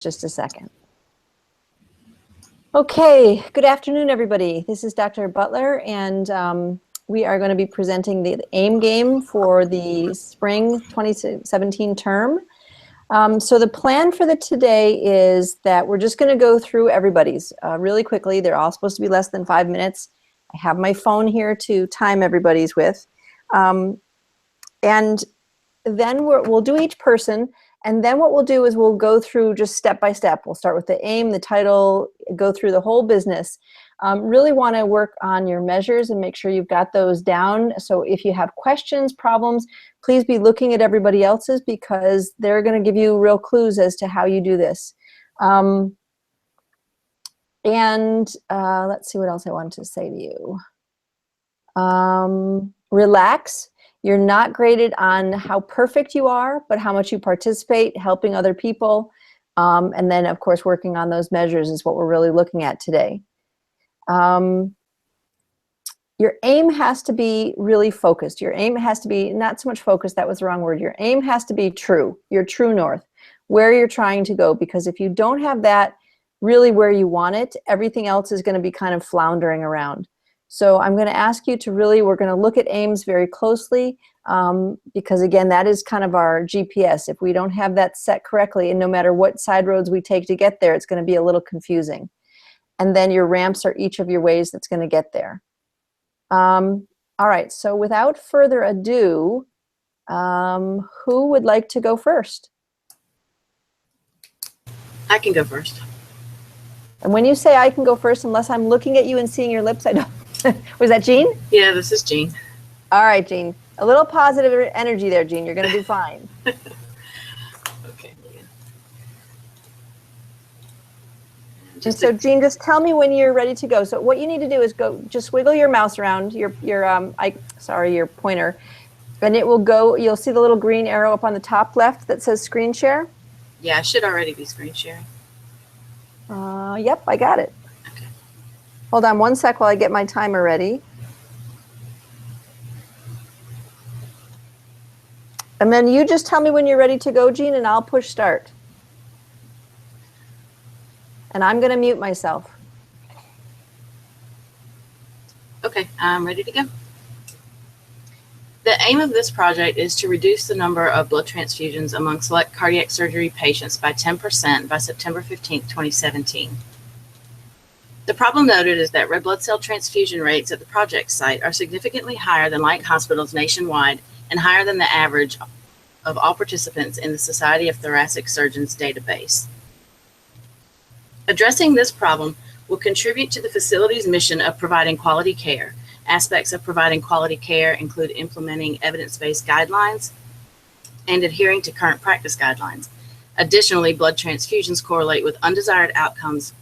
just a second. Okay, good afternoon, everybody. This is Dr. Butler, and we are going to be presenting the AIM game for the spring 2017 term. So the plan for today is that we're just going to go through everybody's really quickly. They're all supposed to be less than 5 minutes. I have my phone here to time everybody's with. And then we'll do each person, and then what we'll do is we'll go through just step by step. We'll start with the aim, the title, go through the whole business. Really want to work on your measures and make sure you've got those down. So if you have questions, problems, please be looking at everybody else's, because they're going to give you real clues as to how you do this. Let's see what else I wanted to say to you. Relax. You're not graded on how perfect you are, but how much you participate, helping other people. And then, of course, working on those measures is what we're really looking at today. Your aim has to be really focused. Your aim has to be not so much focused, that was the wrong word. Your aim has to be true, your true north, where you're trying to go. Because if you don't have that really where you want it, everything else is going to be kind of floundering around. So I'm going to ask you to really, we're going to look at aims very closely, because again, that is kind of our GPS. If we don't have that set correctly, and no matter what side roads we take to get there, it's going to be a little confusing. And then your ramps are each of your ways that's going to get there. All right, so without further ado, who would like to go first? I can go first. And when you say I can go first, unless I'm looking at you and seeing your lips, I don't. Was that Jeanne? Yeah, this is Jeanne. All right, Jeanne. A little positive energy there, Jeanne. You're going to do fine. Okay. And so, Jeanne, just tell me when you're ready to go. So what you need to do is go, just wiggle your mouse around your pointer, and it will go. You'll see the little green arrow up on the top left that says screen share. Yeah, I should already be screen sharing. Yep, I got it. Okay. Hold on one sec while I get my timer ready. And then you just tell me when you're ready to go, Jeanne, and I'll push start. And I'm going to mute myself. Okay, I'm ready to go. The aim of this project is to reduce the number of blood transfusions among select cardiac surgery patients by 10% by September 15, 2017. The problem noted is that red blood cell transfusion rates at the project site are significantly higher than like hospitals nationwide and higher than the average of all participants in the Society of Thoracic Surgeons database. Addressing this problem will contribute to the facility's mission of providing quality care. Aspects of providing quality care include implementing evidence-based guidelines and adhering to current practice guidelines. Additionally, blood transfusions correlate with undesired outcomes,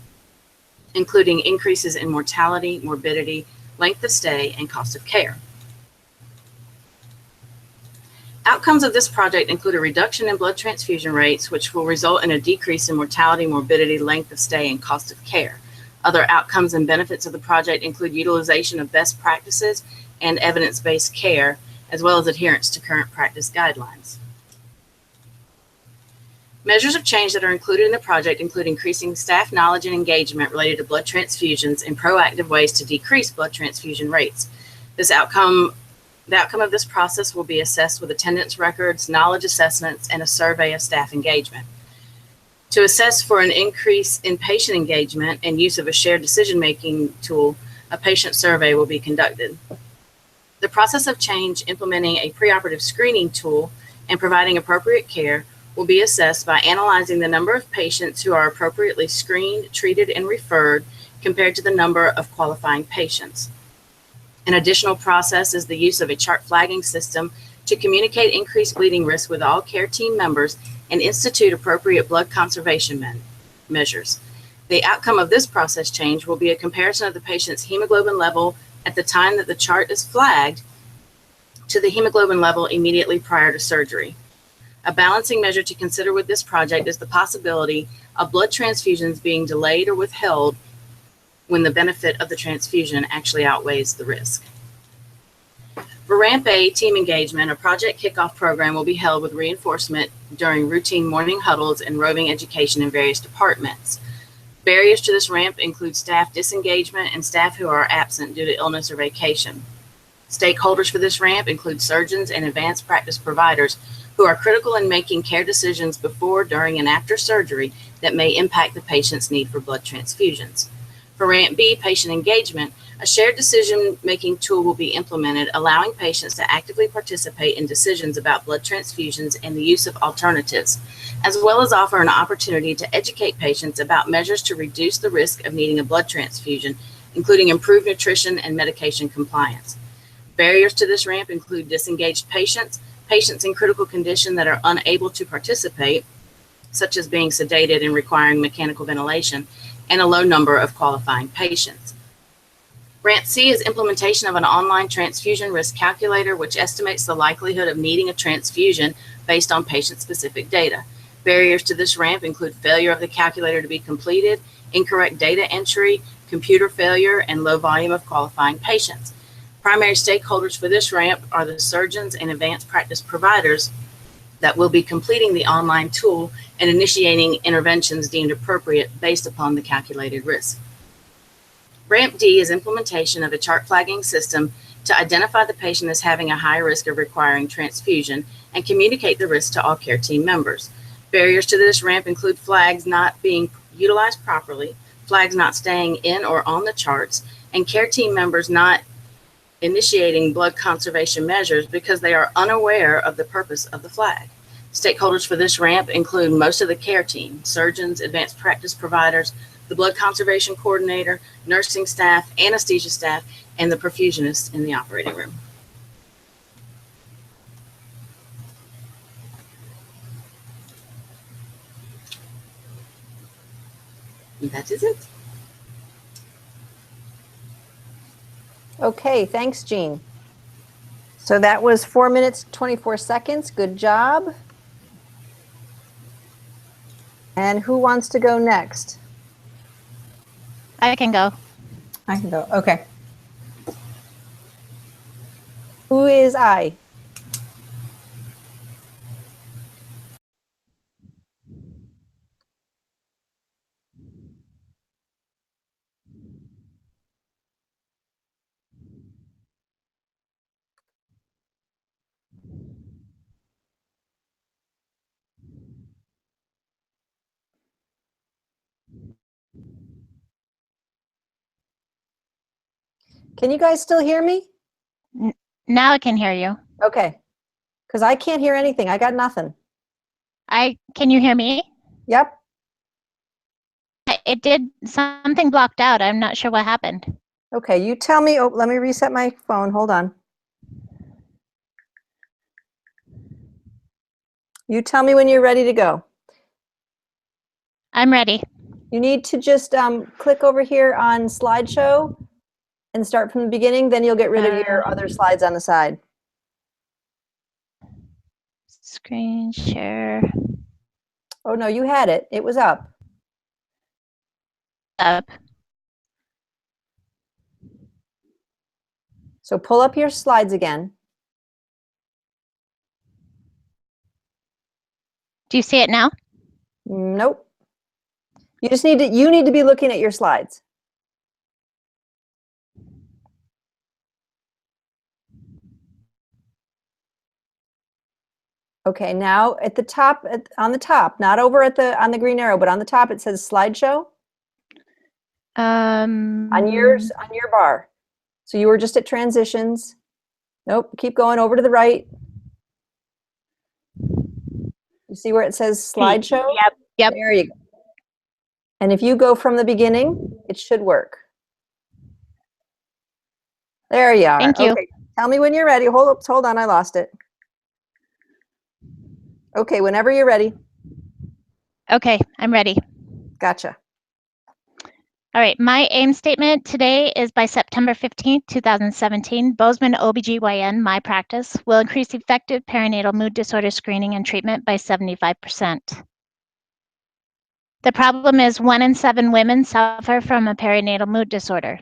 including increases in mortality, morbidity, length of stay, and cost of care. Outcomes of this project include a reduction in blood transfusion rates, which will result in a decrease in mortality, morbidity, length of stay, and cost of care. Other outcomes and benefits of the project include utilization of best practices and evidence-based care, as well as adherence to current practice guidelines. Measures of change that are included in the project include increasing staff knowledge and engagement related to blood transfusions and proactive ways to decrease blood transfusion rates. The outcome of this process will be assessed with attendance records, knowledge assessments, and a survey of staff engagement. To assess for an increase in patient engagement and use of a shared decision-making tool, a patient survey will be conducted. The process of change, implementing a preoperative screening tool and providing appropriate care, will be assessed by analyzing the number of patients who are appropriately screened, treated, and referred compared to the number of qualifying patients. An additional process is the use of a chart flagging system to communicate increased bleeding risk with all care team members and institute appropriate blood conservation measures. The outcome of this process change will be a comparison of the patient's hemoglobin level at the time that the chart is flagged to the hemoglobin level immediately prior to surgery. A balancing measure to consider with this project is the possibility of blood transfusions being delayed or withheld when the benefit of the transfusion actually outweighs the risk. For Ramp A team engagement, a project kickoff program will be held with reinforcement during routine morning huddles and roving education in various departments. Barriers to this ramp include staff disengagement and staff who are absent due to illness or vacation. Stakeholders for this ramp include surgeons and advanced practice providers who are critical in making care decisions before, during, and after surgery that may impact the patient's need for blood transfusions. For Ramp B, patient engagement, a shared decision-making tool will be implemented, allowing patients to actively participate in decisions about blood transfusions and the use of alternatives, as well as offer an opportunity to educate patients about measures to reduce the risk of needing a blood transfusion, including improved nutrition and medication compliance. Barriers to this ramp include disengaged patients, patients in critical condition that are unable to participate, such as being sedated and requiring mechanical ventilation, and a low number of qualifying patients. Ramp C is implementation of an online transfusion risk calculator, which estimates the likelihood of needing a transfusion based on patient-specific data. Barriers to this ramp include failure of the calculator to be completed, incorrect data entry, computer failure, and low volume of qualifying patients. Primary stakeholders for this ramp are the surgeons and advanced practice providers that will be completing the online tool and initiating interventions deemed appropriate based upon the calculated risk. Ramp D is implementation of a chart flagging system to identify the patient as having a high risk of requiring transfusion and communicate the risk to all care team members. Barriers to this ramp include flags not being utilized properly, flags not staying in or on the charts, and care team members not initiating blood conservation measures because they are unaware of the purpose of the flag. Stakeholders for this ramp include most of the care team, surgeons, advanced practice providers, the blood conservation coordinator, nursing staff, anesthesia staff, and the perfusionists in the operating room. And that is it. Okay, thanks, Jeanne. So that was 4 minutes, 24 seconds. Good job. And who wants to go next? I can go. I can go. Okay. Who is I? Can you guys still hear me? Now I can hear you. Okay. Because I can't hear anything. I got nothing. Can you hear me? Yep. It did something blocked out. I'm not sure what happened. Okay, you tell me. Oh, let me reset my phone. Hold on. You tell me when you're ready to go. I'm ready. You need to just click over here on slideshow and start from the beginning. Then you'll get rid of your other slides on the side. Screen share. Oh, no, you had it. It was up. Up. So pull up your slides again. Do you see it now? Nope. You need to be looking at your slides. Okay, now at the top, on the top, not over at on the green arrow, but on the top it says slideshow. On your bar. So you were just at transitions. Nope, keep going over to the right. You see where it says slideshow? Yep. There you go. And if you go from the beginning, it should work. There you are. Thank you. Okay, tell me when you're ready. Hold on, I lost it. Okay, whenever you're ready. Okay, I'm ready. Gotcha. All right, my aim statement today is by September 15th, 2017, Bozeman OBGYN, my practice, will increase effective perinatal mood disorder screening and treatment by 75%. The problem is 1 in 7 women suffer from a perinatal mood disorder.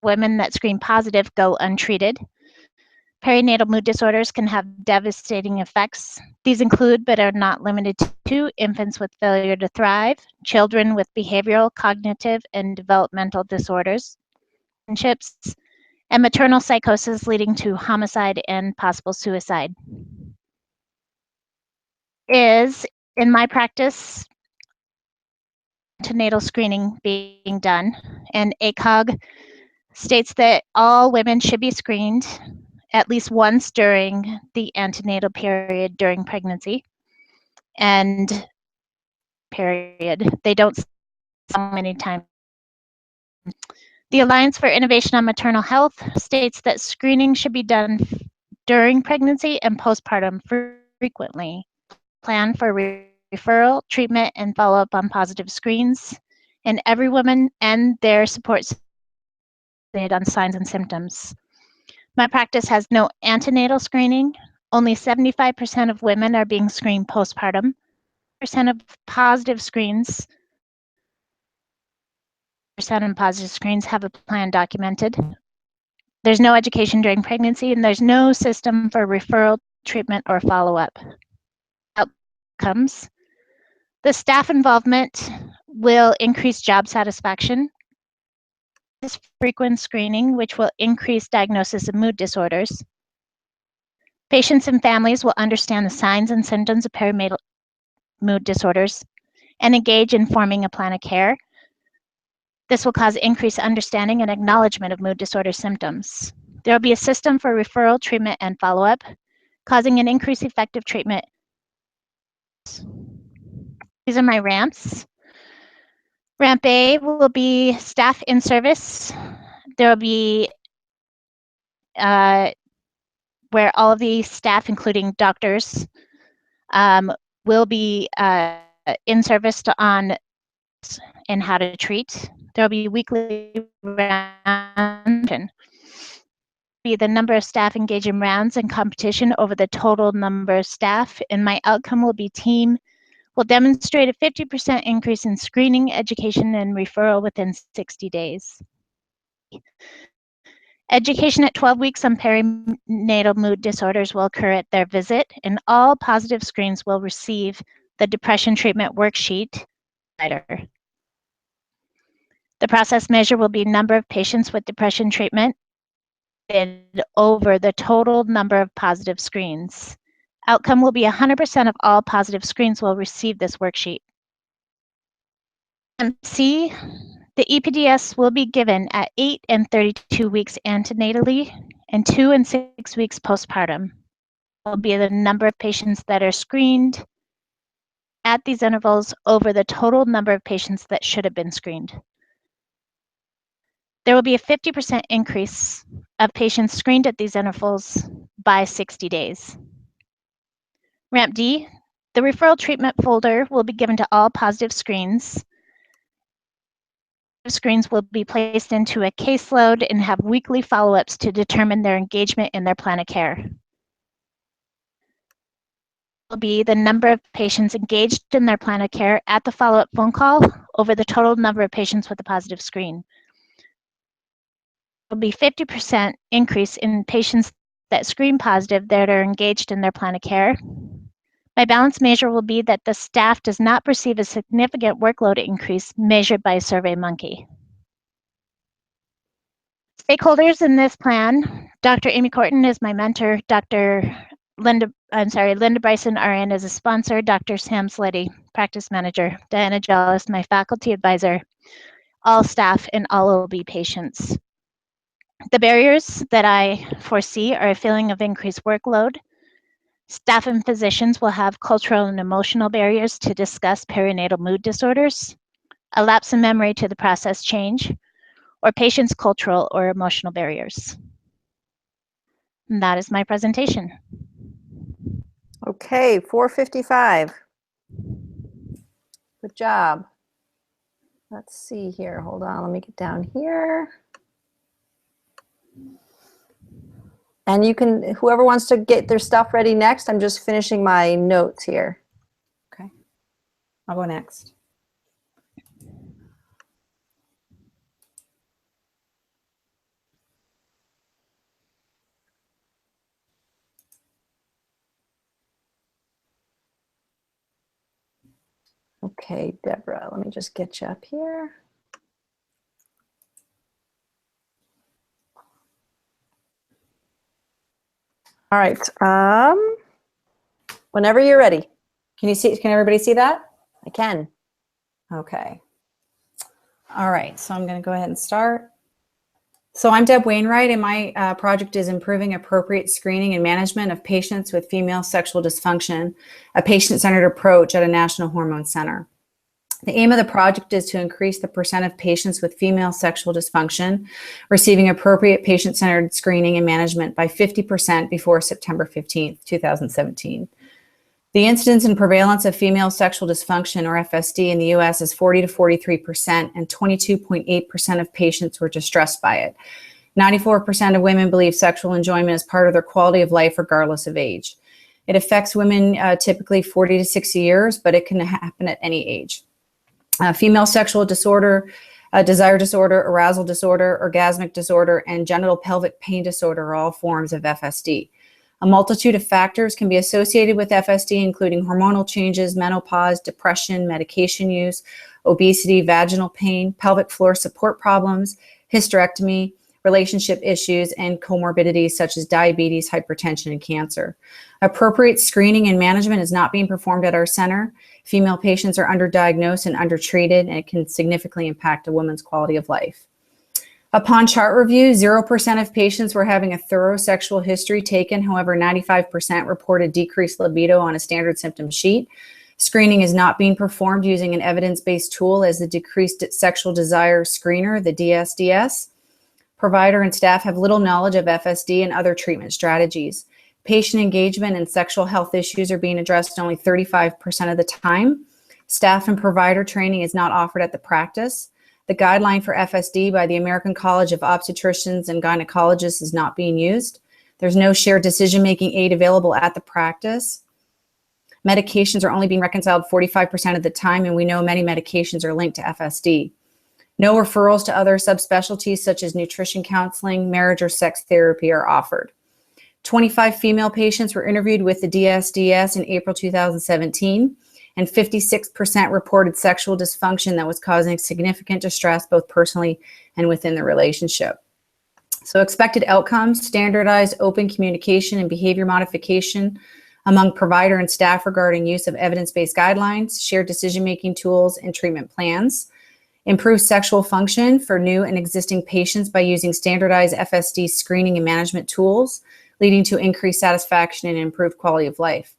Women that screen positive go untreated. Perinatal mood disorders can have devastating effects. These include, but are not limited to, infants with failure to thrive, children with behavioral, cognitive, and developmental disorders, relationships, and maternal psychosis leading to homicide and possible suicide. Is, in my practice, antenatal screening being done, and ACOG states that all women should be screened at least once during the antenatal period during pregnancy and period. They don't say so many times. The Alliance for Innovation on Maternal Health states that screening should be done during pregnancy and postpartum frequently. Plan for referral, treatment, and follow-up on positive screens, and every woman and their support on signs and symptoms. My practice has no antenatal screening. Only 75% of women are being screened postpartum. Percent of positive screens, positive screens have a plan documented. There's no education during pregnancy, and there's no system for referral, treatment, or follow-up. Outcomes. The staff involvement will increase job satisfaction. This frequent screening, which will increase diagnosis of mood disorders. Patients and families will understand the signs and symptoms of perinatal mood disorders and engage in forming a plan of care. This will cause increased understanding and acknowledgement of mood disorder symptoms. There will be a system for referral, treatment, and follow-up, causing an increased effective treatment. These are my ramps. Ramp A will be staff in service. There will be where all of the staff, including doctors, will be in service on and how to treat. There will be weekly rounds. Be the number of staff engaged in rounds and competition over the total number of staff, and my outcome will be team will demonstrate a 50% increase in screening, education, and referral within 60 days. Education at 12 weeks on perinatal mood disorders will occur at their visit, and all positive screens will receive the depression treatment worksheet. The process measure will be number of patients with depression treatment over the total number of positive screens. Outcome will be 100% of all positive screens will receive this worksheet. C, the EPDS will be given at 8 and 32 weeks antenatally and 2 and 6 weeks postpartum. Will be the number of patients that are screened at these intervals over the total number of patients that should have been screened. There will be a 50% increase of patients screened at these intervals by 60 days. Ramp D, the referral treatment folder will be given to all positive screens. Screens will be placed into a caseload and have weekly follow-ups to determine their engagement in their plan of care. Will be the number of patients engaged in their plan of care at the follow-up phone call over the total number of patients with a positive screen. Will be 50% increase in patients that screen positive that are engaged in their plan of care. My balance measure will be that the staff does not perceive a significant workload increase measured by SurveyMonkey. Stakeholders in this plan, Dr. Amy Corton is my mentor, Linda Bryson, RN, is a sponsor, Dr. Sam Sleddy, practice manager, Diana Jellis, my faculty advisor, all staff, and all OB patients. The barriers that I foresee are a feeling of increased workload. Staff and physicians will have cultural and emotional barriers to discuss perinatal mood disorders, a lapse in memory to the process change, or patients' cultural or emotional barriers. And that is my presentation. Okay, 4:55. Good job. Let's see here. Hold on, let me get down here. And you can, whoever wants to get their stuff ready next, I'm just finishing my notes here. Okay, I'll go next. Okay, Deborah, let me just get you up here. All right. Whenever you're ready. Can you see? Can everybody see that? I can. Okay. All right. So I'm going to go ahead and start. So I'm Deb Wainwright, and my project is improving appropriate screening and management of patients with female sexual dysfunction, a patient-centered approach at a national hormone center. The aim of the project is to increase the percent of patients with female sexual dysfunction receiving appropriate patient-centered screening and management by 50% before September 15th, 2017. The incidence and prevalence of female sexual dysfunction, or FSD, in the U.S. is 40 to 43%, and 22.8% of patients were distressed by it. 94% of women believe sexual enjoyment is part of their quality of life, regardless of age. It affects women typically 40 to 60 years, but it can happen at any age. Female sexual disorder, desire disorder, arousal disorder, orgasmic disorder, and genital pelvic pain disorder are all forms of FSD. A multitude of factors can be associated with FSD, including hormonal changes, menopause, depression, medication use, obesity, vaginal pain, pelvic floor support problems, hysterectomy, relationship issues, and comorbidities such as diabetes, hypertension, and cancer. Appropriate screening and management is not being performed at our center. Female patients are underdiagnosed and undertreated, and it can significantly impact a woman's quality of life. Upon chart review, 0% of patients were having a thorough sexual history taken. However, 95% reported decreased libido on a standard symptom sheet. Screening is not being performed using an evidence-based tool as the Decreased Sexual Desire Screener, the DSDS. Provider and staff have little knowledge of FSD and other treatment strategies. Patient engagement and sexual health issues are being addressed only 35% of the time. Staff and provider training is not offered at the practice. The guideline for FSD by the American College of Obstetricians and Gynecologists is not being used. There's no shared decision-making aid available at the practice. Medications are only being reconciled 45% of the time, and we know many medications are linked to FSD. No referrals to other subspecialties such as nutrition counseling, marriage, or sex therapy are offered. 25 female patients were interviewed with the DSDS in April 2017. And 56% reported sexual dysfunction that was causing significant distress both personally and within the relationship. So expected outcomes: standardized open communication and behavior modification among provider and staff regarding use of evidence-based guidelines, shared decision-making tools, and treatment plans. Improved sexual function for new and existing patients by using standardized FSD screening and management tools, leading to increased satisfaction and improved quality of life.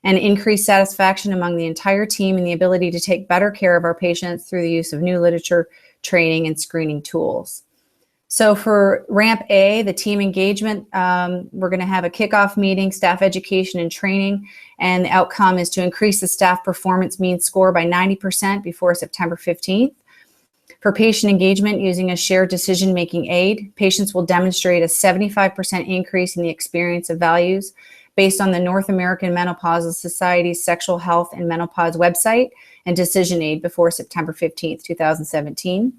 And increased satisfaction among the entire team and the ability to take better care of our patients through the use of new literature, training, and screening tools. So for Ramp A, the team engagement, we're going to have a kickoff meeting, staff education and training, and the outcome is to increase the staff performance mean score by 90% before September 15th. For patient engagement using a shared decision-making aid, patients will demonstrate a 75% increase in the experience of values based on the North American Menopausal Society's Sexual Health and Menopause website and decision aid before September 15th, 2017.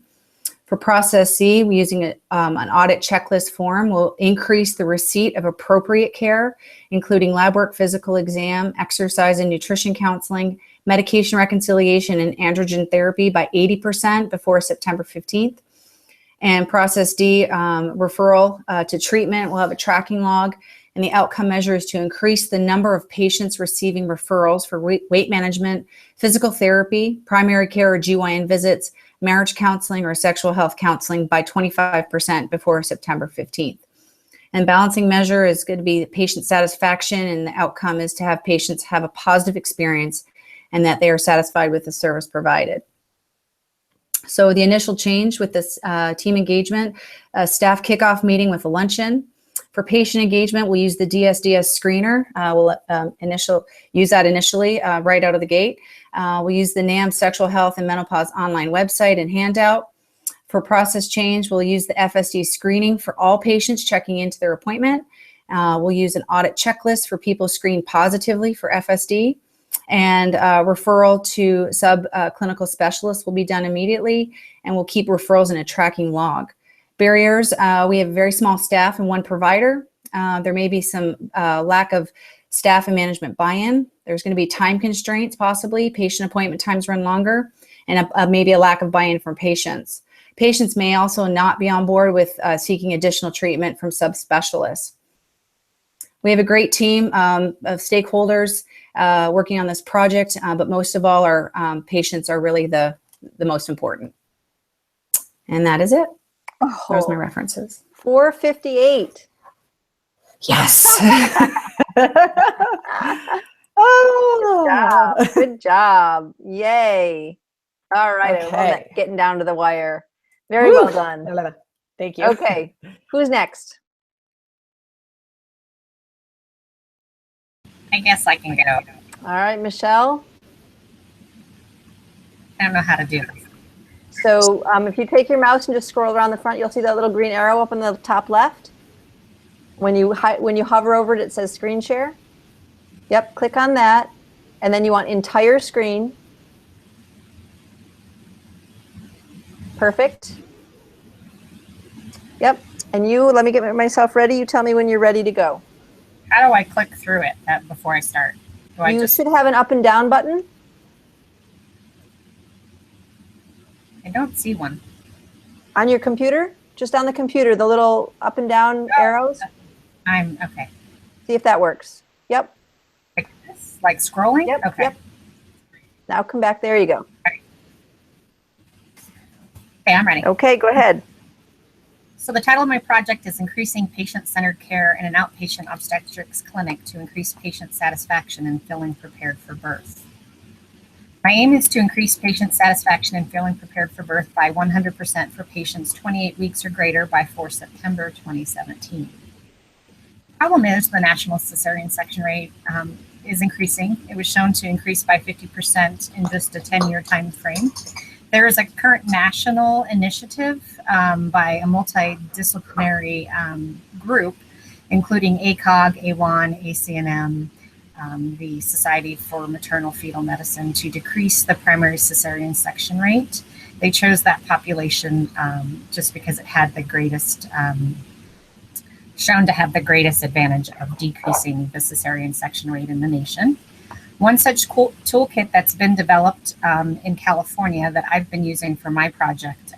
For Process C, we're using an audit checklist form will increase the receipt of appropriate care, including lab work, physical exam, exercise and nutrition counseling, medication reconciliation, and androgen therapy by 80% before September 15th. And Process D, referral to treatment, we'll have a tracking log. And the outcome measure is to increase the number of patients receiving referrals for weight management, physical therapy, primary care or GYN visits, marriage counseling, or sexual health counseling by 25% before September 15th. And balancing measure is going to be patient satisfaction, and the outcome is to have patients have a positive experience and that they are satisfied with the service provided. So the initial change with this team engagement, a staff kickoff meeting with a luncheon. For patient engagement, we'll use the DSDS screener. We'll use that initially right out of the gate. We'll use the NAM Sexual Health and Menopause online website and handout. For process change, we'll use the FSD screening for all patients checking into their appointment. We'll use an audit checklist for people screened positively for FSD. And referral to subclinical specialists will be done immediately, and we'll keep referrals in a tracking log. Barriers, we have very small staff and one provider. There may be some lack of staff and management buy-in. There's going to be time constraints, possibly patient appointment times run longer, and maybe a lack of buy-in from patients. Patients may also not be on board with seeking additional treatment from subspecialists. We have a great team of stakeholders working on this project, but most of all, our patients are really the most important. And that is it. Oh, Those are my references. 458. Yes. Oh, good job. Yay. All right. I love Okay. that. Getting down to the wire. Very Woo. well done. Thank you. Okay. Who's next? I guess I can go. All right, Michele. I don't know how to do this. So if you take your mouse and just scroll around the front, you'll see that little green arrow up in the top left. When you hover over it, it says screen share. Yep, click on that. And then you want entire screen. Perfect. Yep. And let me get myself ready. You tell me when you're ready to go. How do I click through it before I start? You should have an up and down button. I don't see one. On your computer? Just on the computer, the little up and down arrows. I'm okay. See if that works. Yep. Like this? Like scrolling? Yep. Okay. Yep. Now come back. There you go. Okay, I'm ready. Okay, go ahead. So the title of my project is Increasing Patient-Centered Care in an Outpatient Obstetrics Clinic to Increase Patient Satisfaction in Feeling Prepared for Birth. My aim is to increase patient satisfaction in feeling prepared for birth by 100% for patients 28 weeks or greater by 4 September 2017. The problem is the national cesarean section rate is increasing. It was shown to increase by 50% in just a 10-year time frame. There is a current national initiative by a multidisciplinary group, including ACOG, AWAN, ACNM, the Society for Maternal Fetal Medicine, to decrease the primary cesarean section rate. They chose that population just because it had the greatest, shown to have the greatest advantage of decreasing the cesarean section rate in the nation. One such toolkit that's been developed in California that I've been using for my project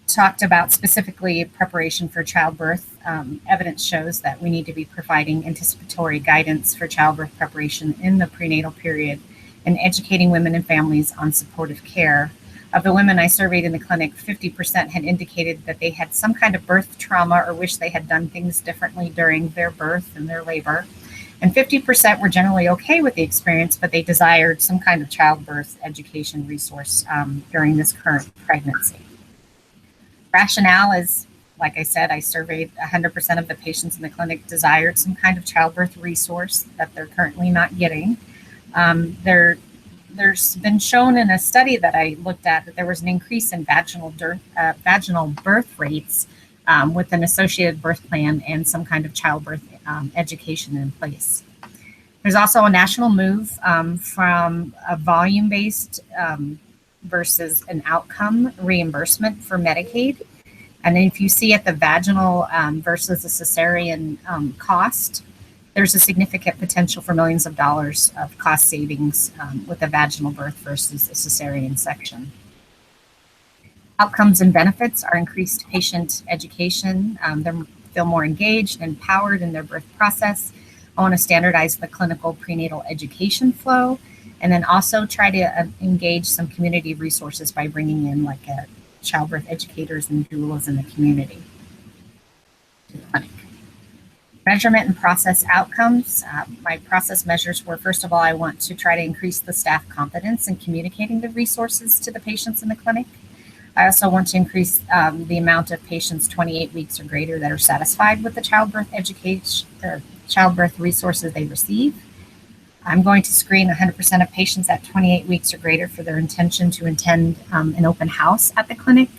talked about specifically preparation for childbirth. Evidence shows that we need to be providing anticipatory guidance for childbirth preparation in the prenatal period and educating women and families on supportive care. Of the women I surveyed in the clinic, 50% had indicated that they had some kind of birth trauma or wish they had done things differently during their birth and their labor. And 50% were generally okay with the experience, but they desired some kind of childbirth education resource during this current pregnancy. Rationale is, like I said, I surveyed 100% of the patients in the clinic desired some kind of childbirth resource that they're currently not getting. There's been shown in a study that I looked at that there was an increase in vaginal birth rates with an associated birth plan and some kind of childbirth education in place. There's also a national move from a volume-based versus an outcome reimbursement for Medicaid. And if you see at the vaginal versus the cesarean cost, there's a significant potential for millions of dollars of cost savings with a vaginal birth versus a cesarean section. Outcomes and benefits are increased patient education. They feel more engaged and empowered in their birth process. I want to standardize the clinical prenatal education flow, and then also try to engage some community resources by bringing in like childbirth educators and doulas in the community. Measurement and process outcomes. My process measures were, first of all, I want to try to increase the staff confidence in communicating the resources to the patients in the clinic. I also want to increase the amount of patients 28 weeks or greater that are satisfied with the childbirth education or childbirth resources they receive. I'm going to screen 100% of patients at 28 weeks or greater for their intention to attend an open house at the clinic.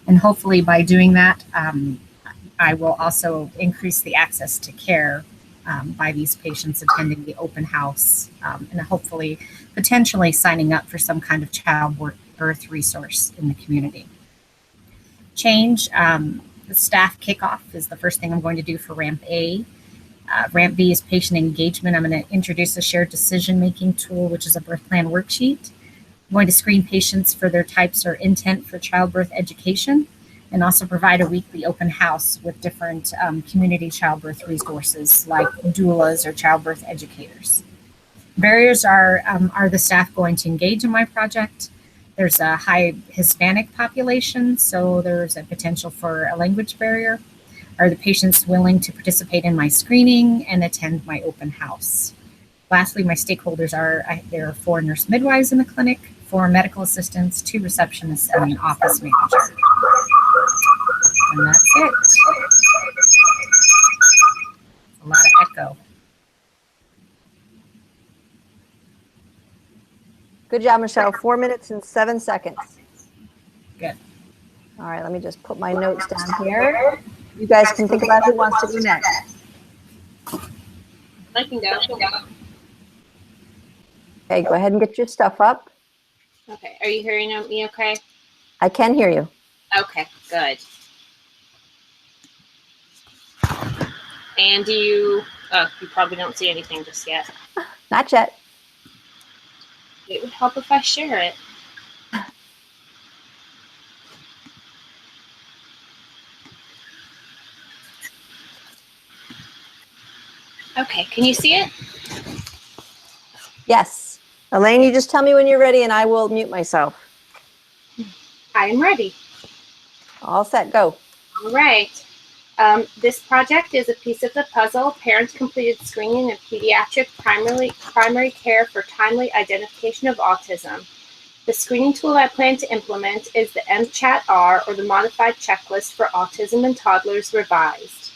And hopefully by doing that, I will also increase the access to care by these patients attending the open house and hopefully potentially signing up for some kind of childbirth resource in the community. Change, the staff kickoff is the first thing I'm going to do for Ramp A. Ramp B is patient engagement. I'm going to introduce a shared decision-making tool, which is a birth plan worksheet. I'm going to screen patients for their types or intent for childbirth education, and also provide a weekly open house with different community childbirth resources like doulas or childbirth educators. Barriers are the staff going to engage in my project? There's a high Hispanic population, so there's a potential for a language barrier. Are the patients willing to participate in my screening and attend my open house? Lastly, my stakeholders are, there are 4 nurse midwives in the clinic, 4 medical assistants, 2 receptionists, and an office manager. And that's it. A lot of echo. Good job, Michelle. 4 minutes and 7 seconds. Good. All right, let me just put my notes down here. You guys can think about who wants to go next. I can go. Okay, go ahead and get your stuff up. Okay, are you hearing me okay? I can hear you. Okay, good. And you probably don't see anything just yet. Not yet. It would help if I share it. Okay, can you see it? Yes. Elaine, you just tell me when you're ready and I will mute myself. I am ready. All set, go. All right. This project is a piece of the puzzle. Parents completed screening of pediatric primary care for timely identification of autism. The screening tool I plan to implement is the MCHAT-R, or the Modified Checklist for Autism in Toddlers Revised.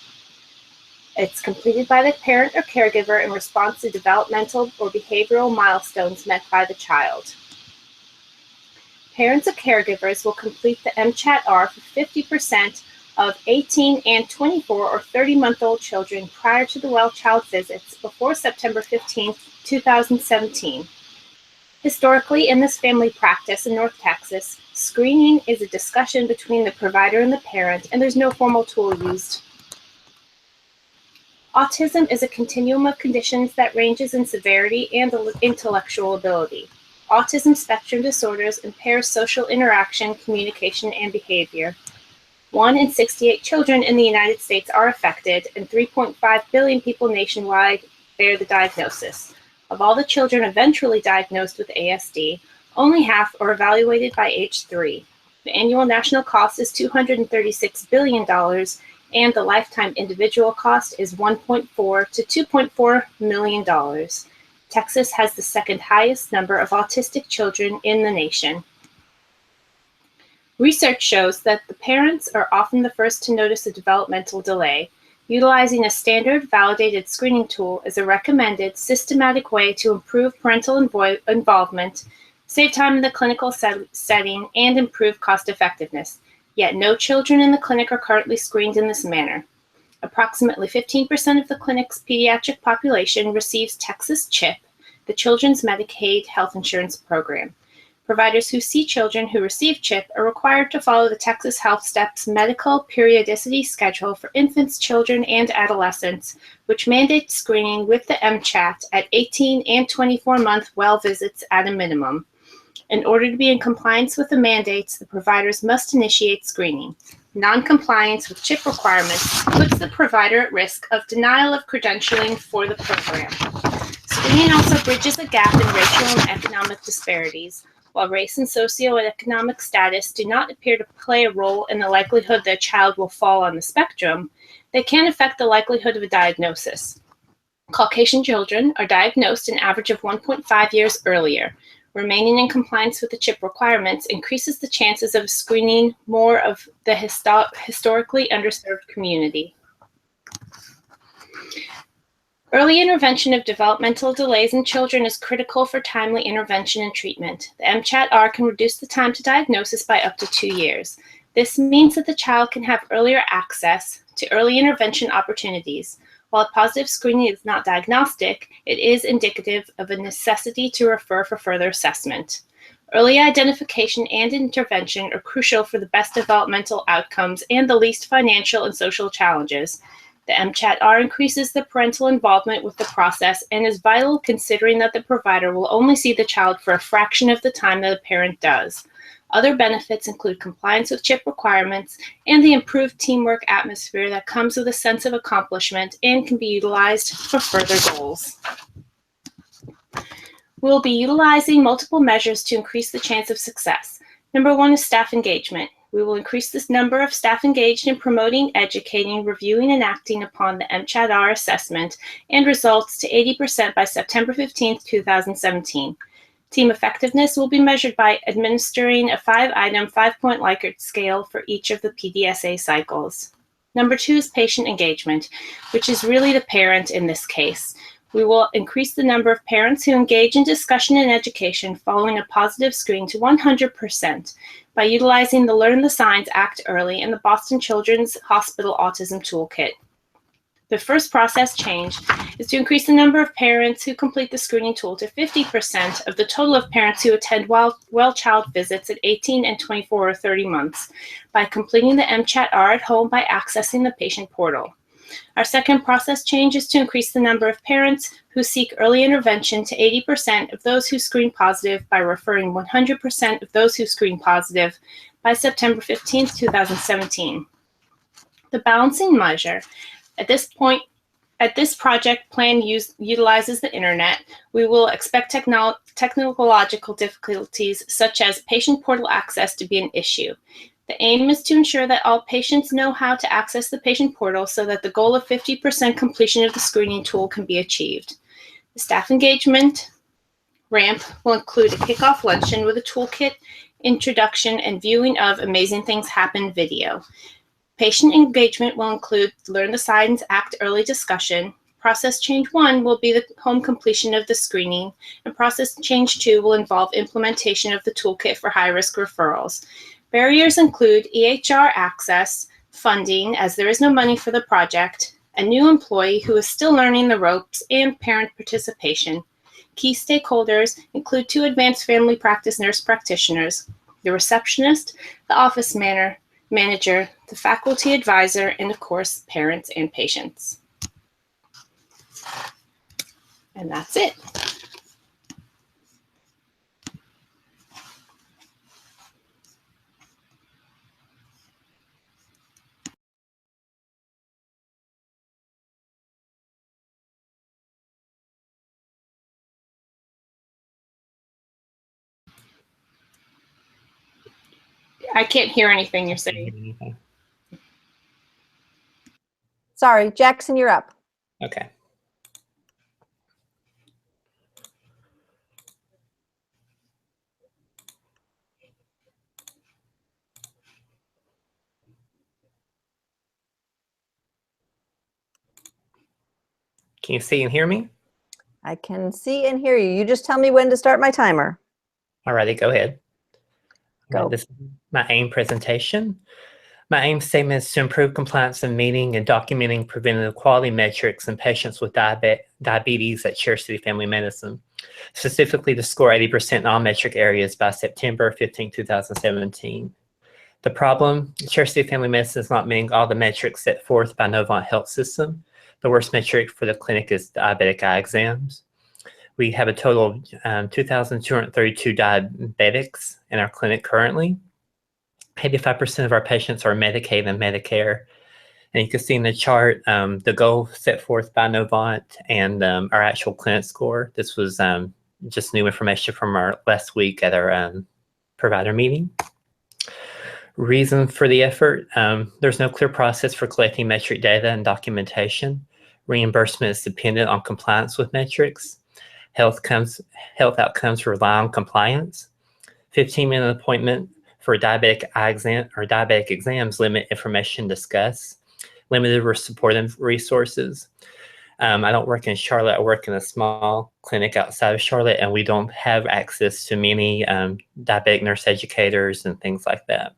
It's completed by the parent or caregiver in response to developmental or behavioral milestones met by the child. Parents or caregivers will complete the MCHAT-R for 50% of 18 and 24 or 30-month-old children prior to the well child visits before September 15, 2017. Historically, in this family practice in North Texas, screening is a discussion between the provider and the parent, and there's no formal tool used. Autism is a continuum of conditions that ranges in severity and intellectual ability. Autism spectrum disorders impair social interaction, communication, and behavior. 1 in 68 children in the United States are affected, and 3.5 billion people nationwide bear the diagnosis. Of all the children eventually diagnosed with ASD, only half are evaluated by age 3. The annual national cost is $236 billion, and the lifetime individual cost is $1.4 to $2.4 million. Texas has the second highest number of autistic children in the nation. Research shows that the parents are often the first to notice a developmental delay. Utilizing a standard validated screening tool is a recommended systematic way to improve parental involvement, save time in the clinical setting, and improve cost effectiveness. Yet no children in the clinic are currently screened in this manner. Approximately 15% of the clinic's pediatric population receives Texas CHIP, the Children's Medicaid Health Insurance Program. Providers who see children who receive CHIP are required to follow the Texas Health Steps medical periodicity schedule for infants, children, and adolescents, which mandates screening with the MCHAT at 18 and 24-month well visits at a minimum. In order to be in compliance with the mandates, the providers must initiate screening. Non-compliance with CHIP requirements puts the provider at risk of denial of credentialing for the program. Screening also bridges a gap in racial and economic disparities. While race and socioeconomic status do not appear to play a role in the likelihood that a child will fall on the spectrum, they can affect the likelihood of a diagnosis. Caucasian children are diagnosed an average of 1.5 years earlier. Remaining in compliance with the CHIP requirements increases the chances of screening more of the historically underserved community. Early intervention of developmental delays in children is critical for timely intervention and treatment. The MCHAT-R can reduce the time to diagnosis by up to 2 years. This means that the child can have earlier access to early intervention opportunities. While positive screening is not diagnostic, it is indicative of a necessity to refer for further assessment. Early identification and intervention are crucial for the best developmental outcomes and the least financial and social challenges. The MCHAT-R increases the parental involvement with the process and is vital considering that the provider will only see the child for a fraction of the time that a parent does. Other benefits include compliance with CHIP requirements and the improved teamwork atmosphere that comes with a sense of accomplishment and can be utilized for further goals. We'll be utilizing multiple measures to increase the chance of success. Number one is staff engagement. We will increase this number of staff engaged in promoting, educating, reviewing, and acting upon the MCHAT-R assessment and results to 80% by September 15th, 2017. Team effectiveness will be measured by administering a 5-item, 5-point Likert scale for each of the PDSA cycles. Number two is patient engagement, which is really the parent in this case. We will increase the number of parents who engage in discussion and education following a positive screen to 100% by utilizing the Learn the Signs, Act Early and the Boston Children's Hospital Autism Toolkit. The first process change is to increase the number of parents who complete the screening tool to 50% of the total of parents who attend well child visits at 18 and 24 or 30 months by completing the MCHAT-R at home by accessing the patient portal. Our second process change is to increase the number of parents who seek early intervention to 80% of those who screen positive by referring 100% of those who screen positive by September 15th, 2017. The balancing measure. At this project plan utilizes the internet. We will expect technological difficulties such as patient portal access to be an issue. The aim is to ensure that all patients know how to access the patient portal so that the goal of 50% completion of the screening tool can be achieved. The staff engagement ramp will include a kickoff luncheon with a toolkit, introduction, and viewing of Amazing Things Happen video. Patient engagement will include Learn the Signs, Act Early discussion. Process change 1 will be the home completion of the screening, and process change 2 will involve implementation of the toolkit for high-risk referrals. Barriers include EHR access, funding, as there is no money for the project, a new employee who is still learning the ropes, and parent participation. Key stakeholders include 2 advanced family practice nurse practitioners, the receptionist, the office manager, the faculty advisor, and of course, parents and patients. And that's it. I can't hear anything you're saying. Sorry, Jackson, you're up. Okay. Can you see and hear me? I can see and hear you. You just tell me when to start my timer. Alrighty, go ahead. Go. This is my AIM presentation. My AIM statement is to improve compliance in meeting and documenting preventative quality metrics in patients with diabetes at Cherry City Family Medicine, specifically to score 80% in all metric areas by September 15, 2017. The problem, Cherry City Family Medicine is not meeting all the metrics set forth by Novant Health System. The worst metric for the clinic is diabetic eye exams. We have a total of 2,232 diabetics in our clinic currently. 85% of our patients are Medicaid and Medicare. And you can see in the chart the goal set forth by Novant and our actual clinic score. This was just new information from our last week at our provider meeting. Reason for the effort, there's no clear process for collecting metric data and documentation. Reimbursement is dependent on compliance with metrics. Health outcomes rely on compliance. 15-minute appointment for diabetic eye exam or diabetic exams limit information discussed. Limited supportive resources. I don't work in Charlotte. I work in a small clinic outside of Charlotte, and we don't have access to many diabetic nurse educators and things like that.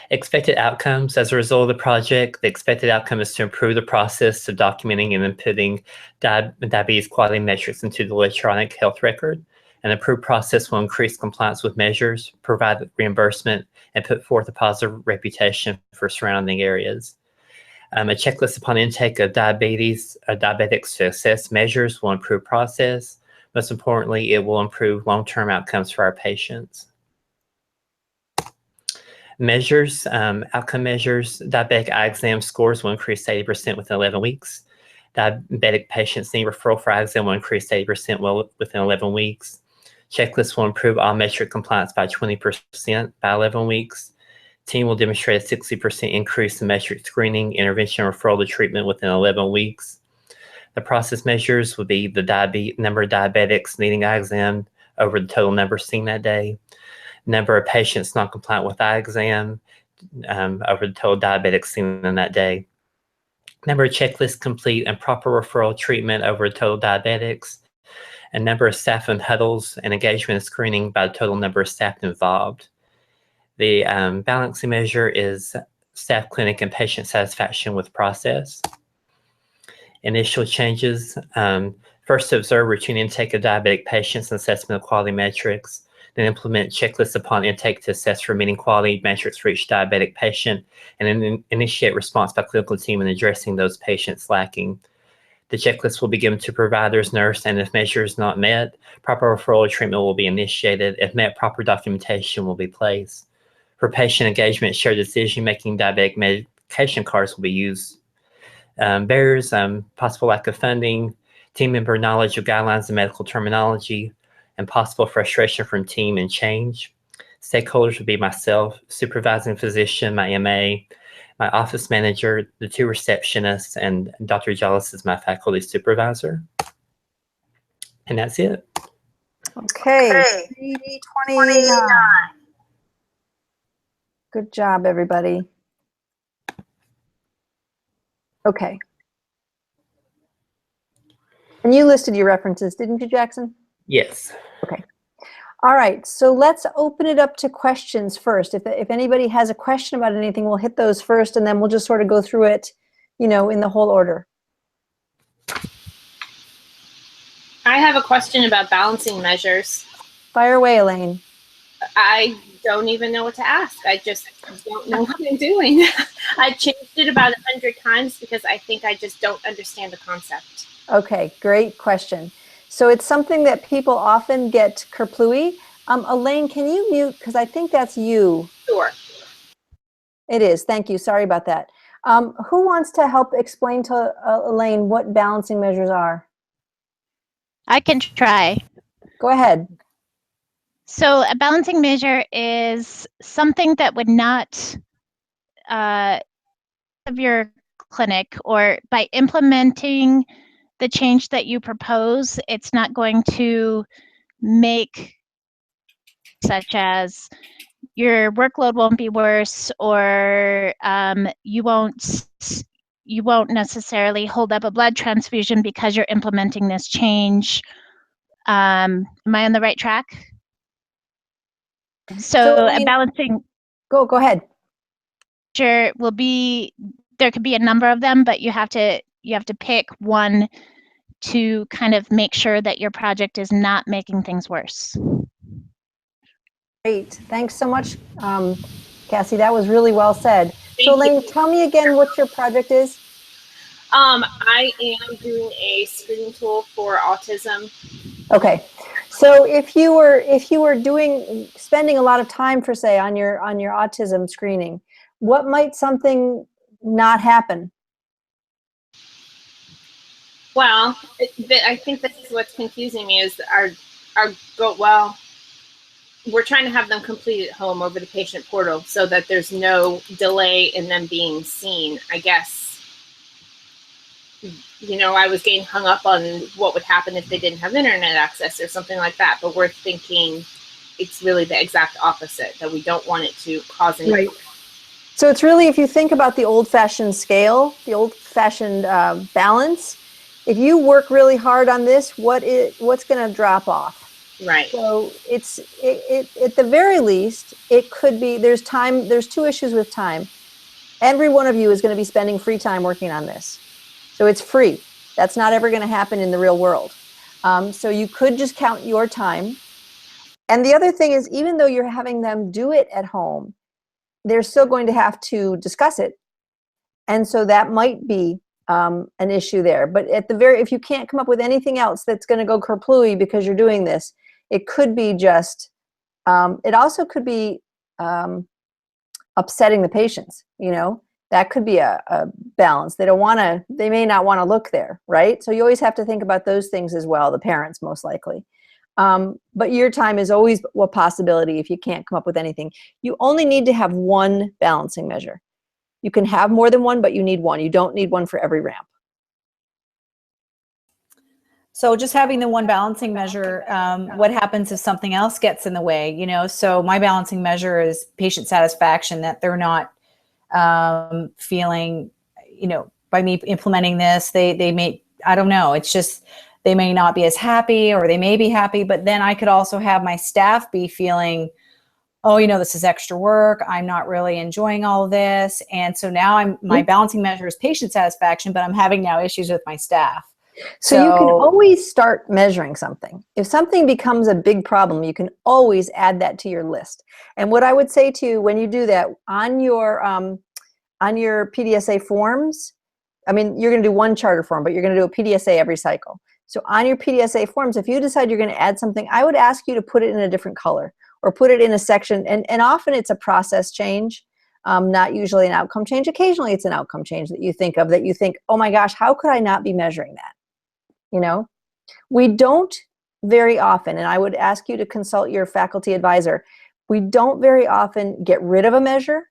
Expected outcomes as a result of the project. The expected outcome is to improve the process of documenting and inputting diabetes quality metrics into the electronic health record. An improved process will increase compliance with measures, provide reimbursement, and put forth a positive reputation for surrounding areas. A checklist upon intake of diabetics to assess measures will improve process. Most importantly, it will improve long-term outcomes for our patients. Measures, outcome measures, diabetic eye exam scores will increase 80% within 11 weeks. Diabetic patients need referral for eye exam will increase 80% within 11 weeks. Checklists will improve all metric compliance by 20% by 11 weeks. Team will demonstrate a 60% increase in metric screening, intervention, referral to treatment within 11 weeks. The process measures will be the number of diabetics needing eye exam over the total number seen that day, number of patients not compliant with eye exam over the total diabetics seen in that day, number of checklists complete and proper referral treatment over total diabetics, and number of staff in huddles and engagement and screening by the total number of staff involved. The balancing measure is staff, clinic, and patient satisfaction with process. Initial changes, first to observe routine intake of diabetic patients and assessment of quality metrics, then implement checklists upon intake to assess for meeting quality metrics for each diabetic patient, and then initiate response by clinical team in addressing those patients lacking. The checklist will be given to providers, nurse, and if measures not met, proper referral treatment will be initiated. If met, proper documentation will be placed. For patient engagement, shared decision-making, diabetic medication cards will be used. Barriers, possible lack of funding, team member knowledge of guidelines and medical terminology, and possible frustration from team and change. Stakeholders would be myself, supervising physician, my MA, my office manager, the 2 receptionists, and Dr. Jollis is my faculty supervisor. And that's it. Okay, 329. Good job, everybody. Okay. And you listed your references, didn't you, Jackson? Yes. Okay. All right, so let's open it up to questions first. If anybody has a question about anything, we'll hit those first, and then we'll just sort of go through it, you know, in the whole order. I have a question about balancing measures. Fire away, Elaine. I don't even know what to ask. I just don't know what I'm doing. I've changed it about 100 times because I think I just don't understand the concept. Okay, great question. So it's something that people often get kerplooey. Elaine, can you mute? Because I think that's you. Sure. It is. Thank you. Sorry about that. Who wants to help explain to Elaine what balancing measures are? I can try. Go ahead. So a balancing measure is something that would not of your clinic, or by implementing the change that you propose, it's not going to make, such as your workload won't be worse, or you won't necessarily hold up a blood transfusion because you're implementing this change. Am I on the right track? So a balancing go ahead. measure will be, there could be a number of them, but you have to pick one to kind of make sure that your project is not making things worse. Great. Thanks so much, Cassie. That was really well said. Thank so Elaine, you. tell me again what your project is. I am doing a screening tool for autism. Okay. So if you were spending a lot of time, for say, on your autism screening, what might something not happen? Well, I think this is what's confusing me is our goal. Well, we're trying to have them complete at home over the patient portal so that there's no delay in them being seen. I guess, you know, I was getting hung up on what would happen if they didn't have internet access or something like that. But we're thinking it's really the exact opposite, that we don't want it to cause any. Right. So it's really, if you think about the old-fashioned scale, the old-fashioned balance, if you work really hard on this, what's going to drop off? Right. So it's at the very least, it could be, there's 2 issues with time. Every one of you is going to be spending free time working on this. So it's free. That's not ever going to happen in the real world. So you could just count your time. And the other thing is, even though you're having them do it at home, they're still going to have to discuss it And so that might be an issue there. But if you can't come up with anything else that's going to go kerplooey because you're doing this, it could be just, it also could be upsetting the patients, that could be a balance. They may not want to look there, right? So you always have to think about those things as well, the parents most likely. But your time is always a possibility if you can't come up with anything. You only need to have one balancing measure. You can have more than one, but you need one. You don't need one for every ramp. So just having the one balancing measure, what happens if something else gets in the way? So my balancing measure is patient satisfaction, that they're not feeling, by me implementing this, they may, I don't know, it's just, they may not be as happy, or they may be happy, but then I could also have my staff be feeling, oh, this is extra work. I'm not really enjoying all of this. And so now my balancing measure is patient satisfaction, but I'm having now issues with my staff. So you can always start measuring something. If something becomes a big problem, you can always add that to your list. And what I would say to you when you do that on your PDSA forms, you're going to do one charter form, but you're going to do a PDSA every cycle. So on your PDSA forms, if you decide you're going to add something, I would ask you to put it in a different color or put it in a section. And often it's a process change, not usually an outcome change. Occasionally it's an outcome change that you think of, that you think, oh my gosh, how could I not be measuring that? We don't very often, and I would ask you to consult your faculty advisor, we don't very often get rid of a measure,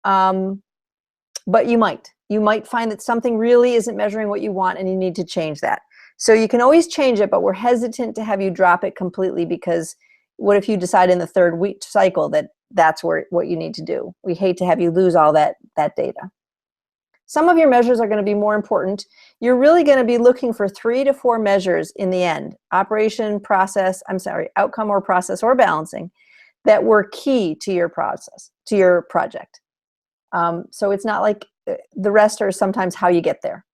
but you might. You might find that something really isn't measuring what you want and you need to change that. So you can always change it, but we're hesitant to have you drop it completely, because what if you decide in the third week cycle that that's what you need to do? We hate to have you lose all that data. Some of your measures are going to be more important. You're really going to be looking for 3 to 4 measures in the end, outcome or process or balancing, that were key to your process, to your project. So it's not like the rest are sometimes how you get there.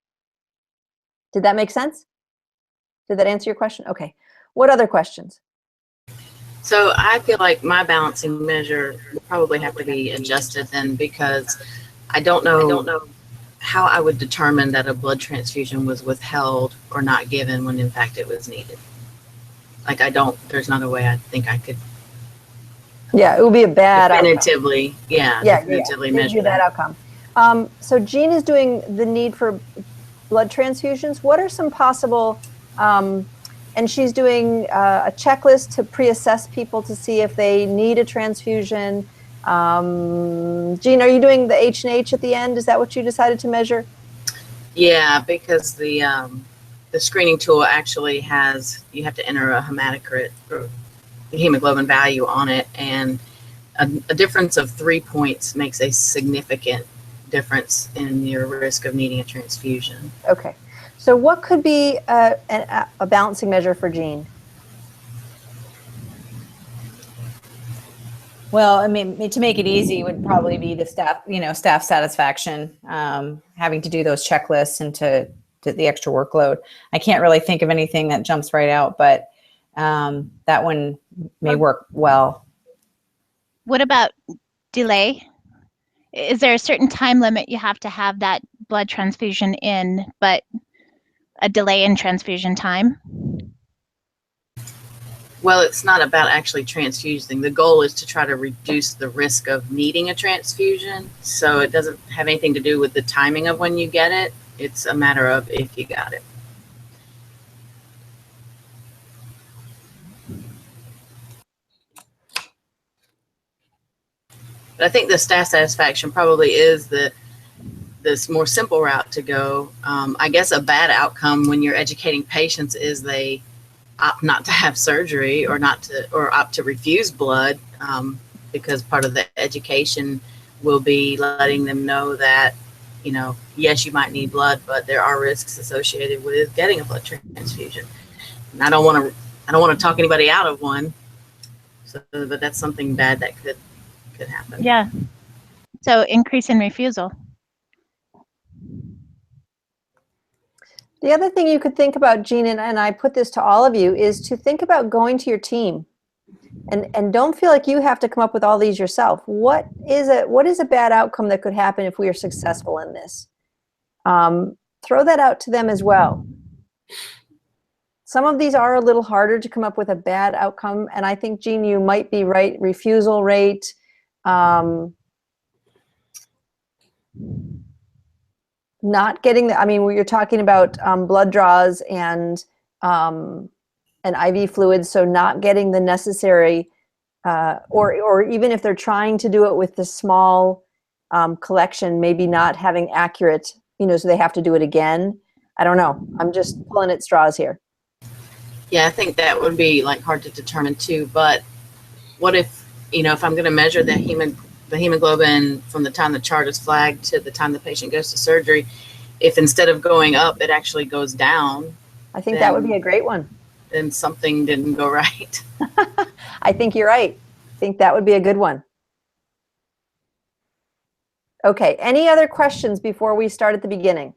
Did that make sense? Did that answer your question? Okay. What other questions? So I feel like my balancing measure will probably have to be adjusted then, because I don't know how I would determine that a blood transfusion was withheld or not given when in fact it was needed. There's not a way I think I could. Yeah, it would be a bad definitively outcome. Measure that outcome. So Jeanne is doing the need for blood transfusions. What are some possible, and she's doing a checklist to pre-assess people to see if they need a transfusion. Jeanne, are you doing the H&H at the end? Is that what you decided to measure? Yeah, because the screening tool actually you have to enter a hematocrit or hemoglobin value on it, and a difference of 3 points makes a significant difference in your risk of needing a transfusion. Okay, so what could be a balancing measure for Jeanne? Well, to make it easy would probably be the staff satisfaction, having to do those checklists and to the extra workload. I can't really think of anything that jumps right out, but that one may work well. What about delay? Is there a certain time limit you have to have that blood transfusion in, but a delay in transfusion time? Well, it's not about actually transfusing. The goal is to try to reduce the risk of needing a transfusion. So it doesn't have anything to do with the timing of when you get it. It's a matter of if you got it. But I think the staff satisfaction probably is this more simple route to go. I guess a bad outcome when you're educating patients is they opt not to have surgery or opt to refuse blood, because part of the education will be letting them know that, yes, you might need blood, but there are risks associated with getting a blood transfusion. And I don't want to talk anybody out of one. So, but that's something bad that could happen. Yeah. So increase in refusal. The other thing you could think about, Jeanne, and I put this to all of you, is to think about going to your team And don't feel like you have to come up with all these yourself. What is a bad outcome that could happen if we are successful in this? Throw that out to them as well. Some of these are a little harder to come up with a bad outcome, and I think, Jeanne, you might be right. Refusal rate, not getting the, I mean, you're talking about blood draws and IV fluids, so not getting the necessary, or even if they're trying to do it with the small collection, maybe not having accurate, so they have to do it again. I don't know. I'm just pulling at straws here. Yeah, I think that would be like hard to determine too. But what if, if I'm going to measure the hemoglobin from the time the chart is flagged to the time the patient goes to surgery, if instead of going up, it actually goes down? I think that would be a great one. Then something didn't go right. I think you're right. I think that would be a good one. Okay, any other questions before we start at the beginning?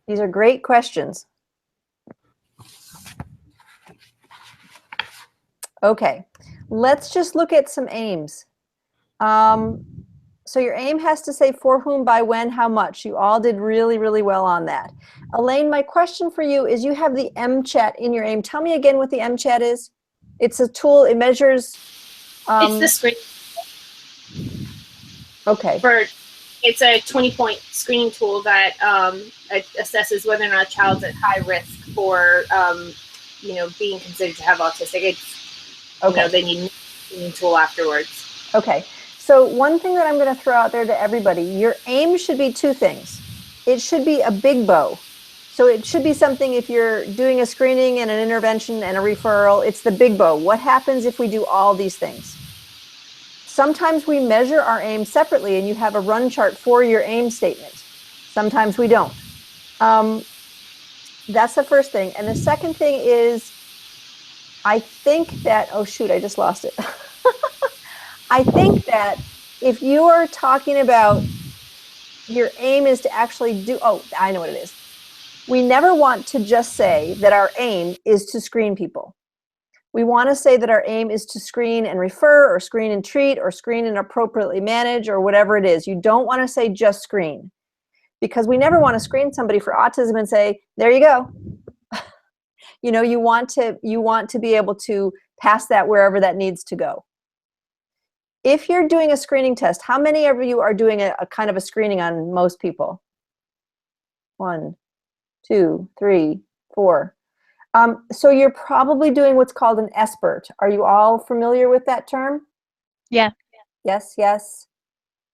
These are great questions. Okay, let's just look at some aims. So your aim has to say for whom, by when, how much. You all did really, really well on that. Elaine, my question for you is, you have the MCHAT in your aim. Tell me again what the MCHAT is. It's a tool, it measures... it's the screen. Okay. It's a 20-point screening tool that assesses whether or not a child's at high risk for, being considered to have autistic. It's, okay. They need a screening tool afterwards. Okay. So one thing that I'm going to throw out there to everybody, your aim should be two things. It should be a big bow. So it should be something, if you're doing a screening and an intervention and a referral, it's the big bow. What happens if we do all these things? Sometimes we measure our aim separately and you have a run chart for your aim statement. Sometimes we don't. That's the first thing. And the second thing is, I think that, oh shoot, I just lost it. I think that if you are talking about your aim is to actually do, oh, I know what it is. We never want to just say that our aim is to screen people. We want to say that our aim is to screen and refer, or screen and treat, or screen and appropriately manage, or whatever it is. You don't want to say just screen, because we never want to screen somebody for autism and say, there you go. You want to be able to pass that wherever that needs to go. If you're doing a screening test, how many of you are doing a kind of a screening on most people? 1, 2, 3, 4. So you're probably doing what's called an SBIRT. Are you all familiar with that term? Yeah. Yes, yes,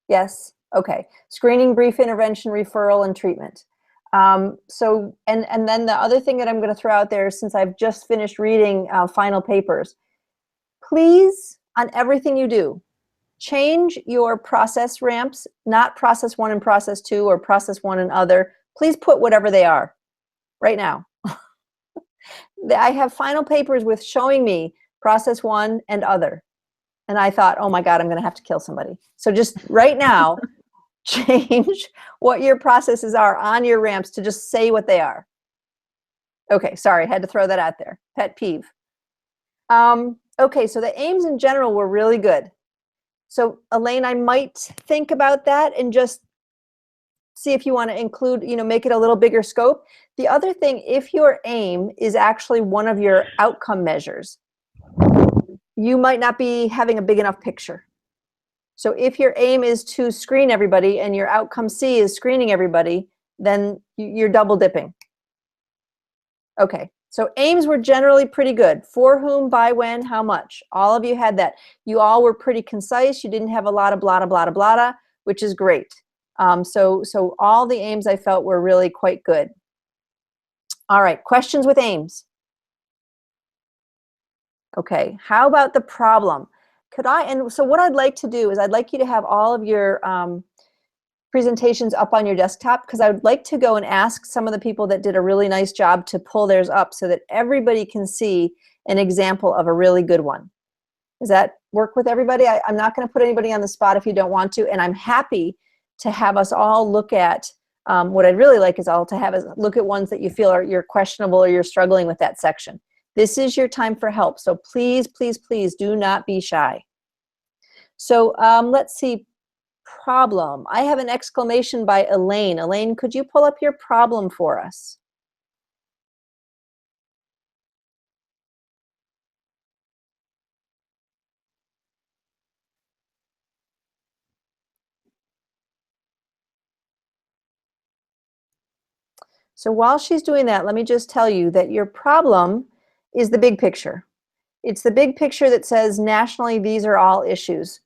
yes. Okay. Screening, brief intervention, referral, and treatment. And then the other thing that I'm going to throw out there, since I've just finished reading final papers, please, on everything you do, change your process ramps, not process 1 and process 2 or process 1 and other. Please put whatever they are right now. I have final papers with showing me process 1 and other. And I thought, oh my God, I'm going to have to kill somebody. So just right now, change what your processes are on your ramps to just say what they are. Okay, sorry, I had to throw that out there. Pet peeve. Okay, so the aims in general were really good. So Elaine, I might think about that and just see if you want to include, make it a little bigger scope. The other thing, if your aim is actually one of your outcome measures, you might not be having a big enough picture. So if your aim is to screen everybody and your outcome C is screening everybody, then you're double dipping. Okay, so aims were generally pretty good. For whom, by when, how much. All of you had that. You all were pretty concise. You didn't have a lot of blada, blada, blada, which is great. So all the aims I felt were really quite good. All right, questions with aims. Okay, how about the problem? So what I'd like to do is I'd like you to have all of your presentations up on your desktop, because I would like to go and ask some of the people that did a really nice job to pull theirs up so that everybody can see an example of a really good one. Does that work with everybody? I'm not going to put anybody on the spot if you don't want to, and I'm happy to have us all look at, what I'd really like is all to have us look at ones that you feel you're questionable or you're struggling with that section. This is your time for help. So please, please, please do not be shy. So let's see, problem. I have an exclamation by Elaine. Elaine, could you pull up your problem for us? So while she's doing that, let me just tell you that your problem is the big picture. It's the big picture that says nationally, these are all issues.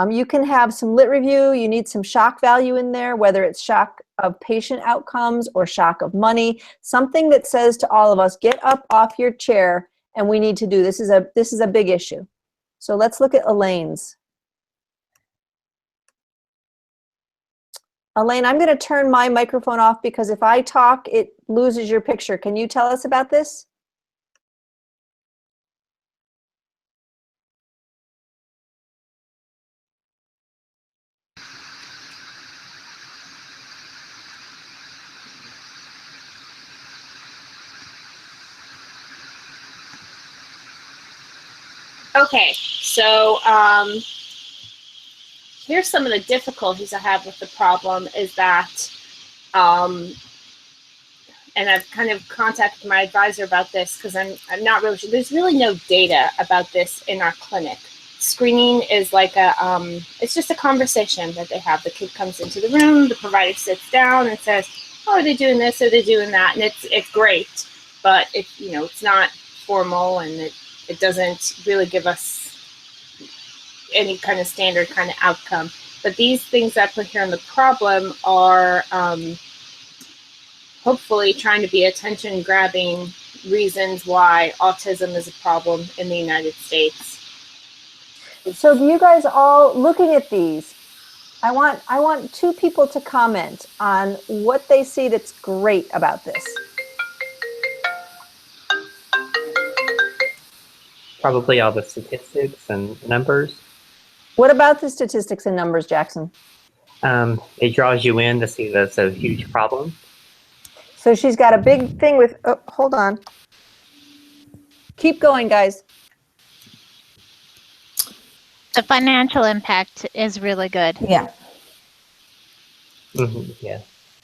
You can have some lit review. You need some shock value in there, whether it's shock of patient outcomes or shock of money, something that says to all of us, get up off your chair and we need to do this. This is a big issue. So let's look at Elaine's. Elaine, I'm going to turn my microphone off because if I talk, it loses your picture. Can you tell us about this? Okay, so here's some of the difficulties I have with the problem is that, and I've kind of contacted my advisor about this because I'm not really sure. There's really no data about this in our clinic. Screening is like it's just a conversation that they have. The kid comes into the room, the provider sits down and says, oh, are they doing this? Are they doing that? And it's great, but it's not formal and it doesn't really give us any kind of standard kind of outcome. But these things I put here in the problem are hopefully trying to be attention-grabbing reasons why autism is a problem in the United States. So you guys all looking at these, I want two people to comment on what they see that's great about this. Probably all the statistics and numbers. What about the statistics and numbers, Jackson? It draws you in to see that's a huge problem. So she's got a big thing with, oh, hold on. Keep going, guys. The financial impact is really good. Yeah. Mm-hmm, yeah.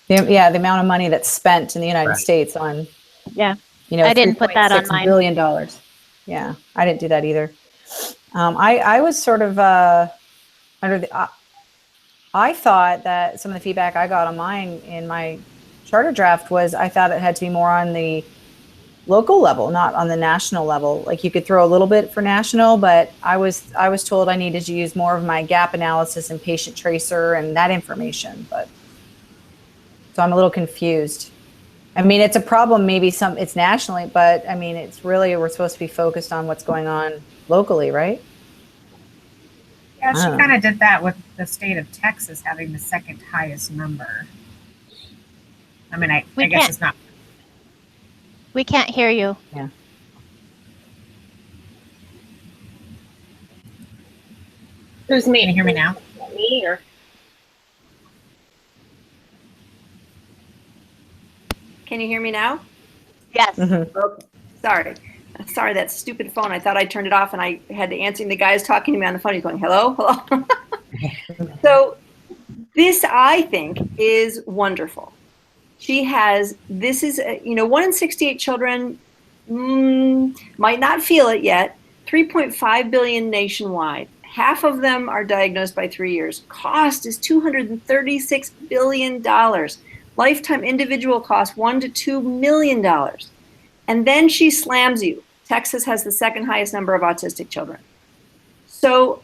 Yeah, the amount of money that's spent in the United Right. States on, Yeah. you know, I didn't put that on $3.6 mine. billion. Yeah, I didn't do that either. I was sort of under the, I thought that some of the feedback I got on mine in my charter draft was I thought it had to be more on the local level, not on the national level. Like you could throw a little bit for national, but I was told I needed to use more of my gap analysis and patient tracer and that information. But so I'm a little confused. I mean, it's a problem. Maybe it's nationally, but I mean, it's really we're supposed to be focused on what's going on locally, right? Yeah, she Oh. kind of did that with the state of Texas having the second highest number. I mean, I guess can't- it's not. We can't hear you. Yeah. Who's me? Can you hear me now? Me or? Can you hear me now? Yes. Mm-hmm. Okay. Sorry, that stupid phone. I thought I turned it off and I had to answer the guy's talking to me on the phone. He's going, hello, hello. So this, I think, is wonderful. She has, this is, 1 in 68 children might not feel it yet. 3.5 billion nationwide. Half of them are diagnosed by 3 years. Cost is $236 billion. Lifetime individual cost $1 to $2 million. And then she slams you. Texas has the second highest number of autistic children. So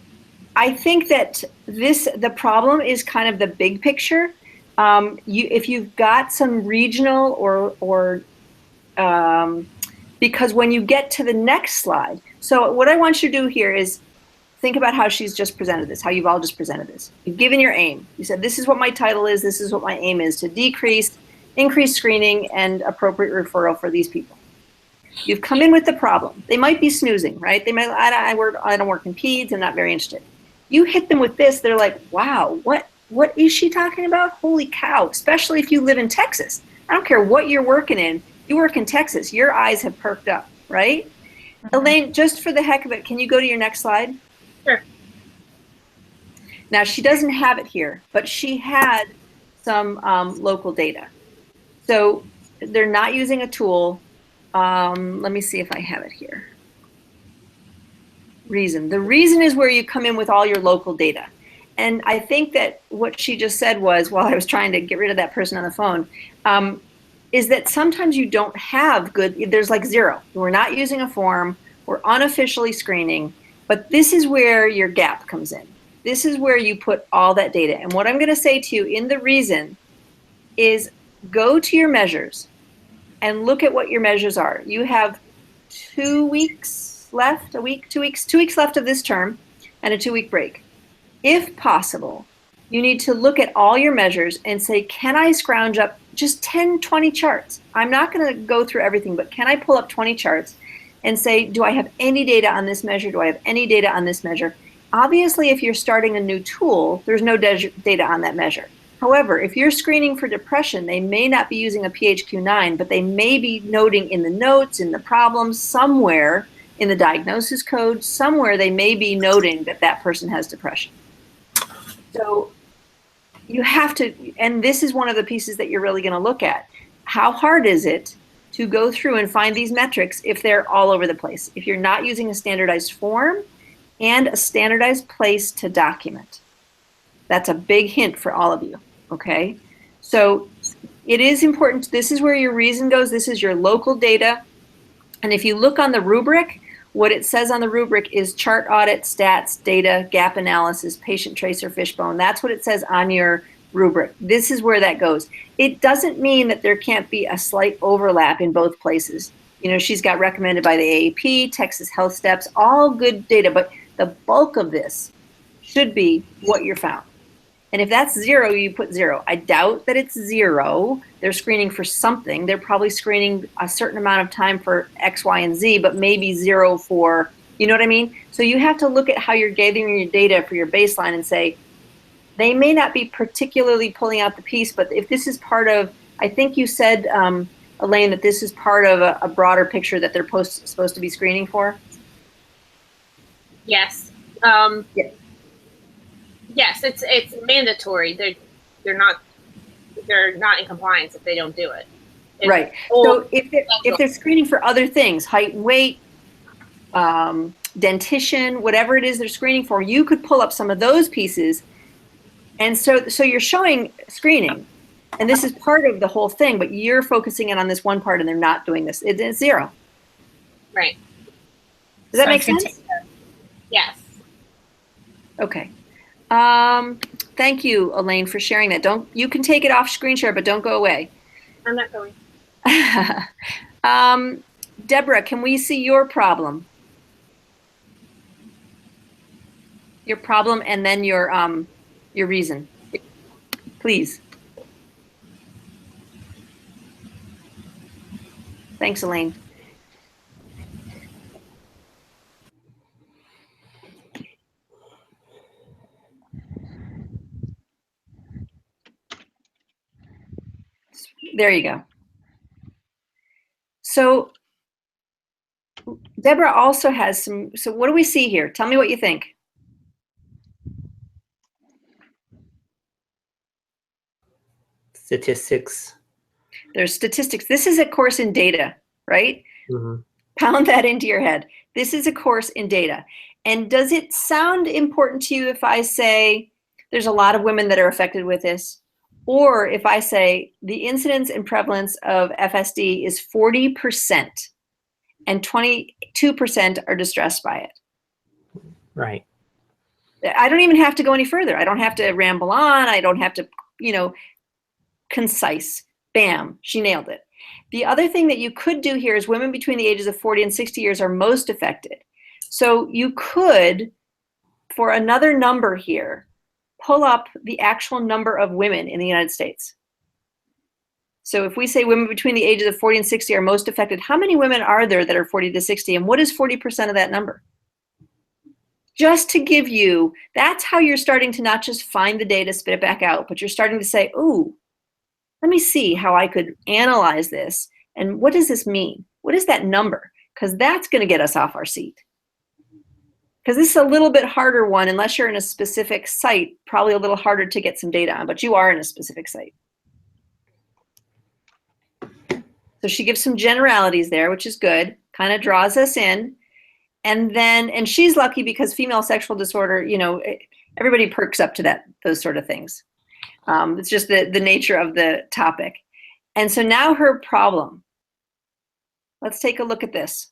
I think that the problem is kind of the big picture. If you've got some regional or because when you get to the next slide, so what I want you to do here is think about how she's just presented this, how you've all just presented this. You've given your aim. You said, this is what my title is, this is what my aim is, to increase screening and appropriate referral for these people. You've come in with the problem. They might be snoozing, right? They might, I don't work in peds, I'm not very interested. You hit them with this, they're like, wow, what is she talking about? Holy cow, especially if you live in Texas. I don't care what you're working in, you work in Texas, your eyes have perked up, right? Elaine, just for the heck of it, can you go to your next slide? Sure. Now, she doesn't have it here, but she had some local data. So they're not using a tool. Let me see if I have it here. Reason. The reason is where you come in with all your local data. And I think that what she just said was, while I was trying to get rid of that person on the phone, is that sometimes you don't have good, there's like zero. We're not using a form, we're unofficially screening, but this is where your gap comes in. This is where you put all that data. And what I'm gonna say to you in the reason is go to your measures and look at what your measures are. You have 2 weeks left, a week, 2 weeks, 2 weeks left of this term and a 2-week break. If possible, you need to look at all your measures and say, can I scrounge up just 10, 20 charts? I'm not going to go through everything, but can I pull up 20 charts and say, do I have any data on this measure? Do I have any data on this measure? Obviously, if you're starting a new tool, there's no data on that measure. However, if you're screening for depression, they may not be using a PHQ-9, but they may be noting in the notes, in the problems, somewhere in the diagnosis code, somewhere they may be noting that that person has depression. So you have to, and this is one of the pieces that you're really going to look at. How hard is it to go through and find these metrics if they're all over the place? If you're not using a standardized form and a standardized place to document. That's a big hint for all of you, okay? So it is important. This is where your reason goes. This is your local data. And if you look on the rubric, what it says on the rubric is chart audit, stats, data, gap analysis, patient tracer, fishbone. That's what it says on your rubric. This is where that goes. It doesn't mean that there can't be a slight overlap in both places. You know, she's got recommended by the AAP, Texas Health Steps, all good data, but the bulk of this should be what you're found. And if that's 0, you put 0. I doubt that it's 0. They're screening for something. They're probably screening a certain amount of time for X, Y, and Z, but maybe 0 for, you know what I mean? So you have to look at how you're gathering your data for your baseline and say, they may not be particularly pulling out the piece, but if this is part of, I think you said, Elaine, that this is part of a broader picture that they're supposed to be screening for? Yes. Yeah. Yes, it's mandatory. They're not in compliance if they don't do it. Right. So if they're screening for other things, height and weight, dentition, whatever it is they're screening for, you could pull up some of those pieces. And so you're showing screening, and this is part of the whole thing, but you're focusing in on this one part and they're not doing this. It's 0. Right. Does that make sense? Yes. Okay. Thank you, Elaine, for sharing that. You can take it off screen share, but don't go away. I'm not going. Deborah, can we see your problem? Your problem and then your reason, please. Thanks, Elaine. There you go. So Deborah also has some, so what do we see here? Tell me what you think. Statistics. There's statistics. This is a course in data, right? Mm-hmm. Pound that into your head. This is a course in data. And does it sound important to you if I say there's a lot of women that are affected with this? Or if I say the incidence and prevalence of FSD is 40% and 22% are distressed by it? Right. I don't even have to go any further. I don't have to ramble on. I don't have to, concise. Bam, she nailed it. The other thing that you could do here is women between the ages of 40 and 60 years are most affected. So you could, for another number here, pull up the actual number of women in the United States. So if we say women between the ages of 40 and 60 are most affected, how many women are there that are 40 to 60? And what is 40% of that number? Just to give you, that's how you're starting to not just find the data, spit it back out, but you're starting to say, ooh, let me see how I could analyze this. And what does this mean? What is that number? because that's going to get us off our seat. Because this is a little bit harder one, unless you're in a specific site, probably a little harder to get some data on, but you are in a specific site. So she gives some generalities there, which is good, kind of draws us in. And then, and she's lucky because female sexual disorder, you know, everybody perks up to those sort of things. It's just the nature of the topic. And so now her problem. Let's take a look at this.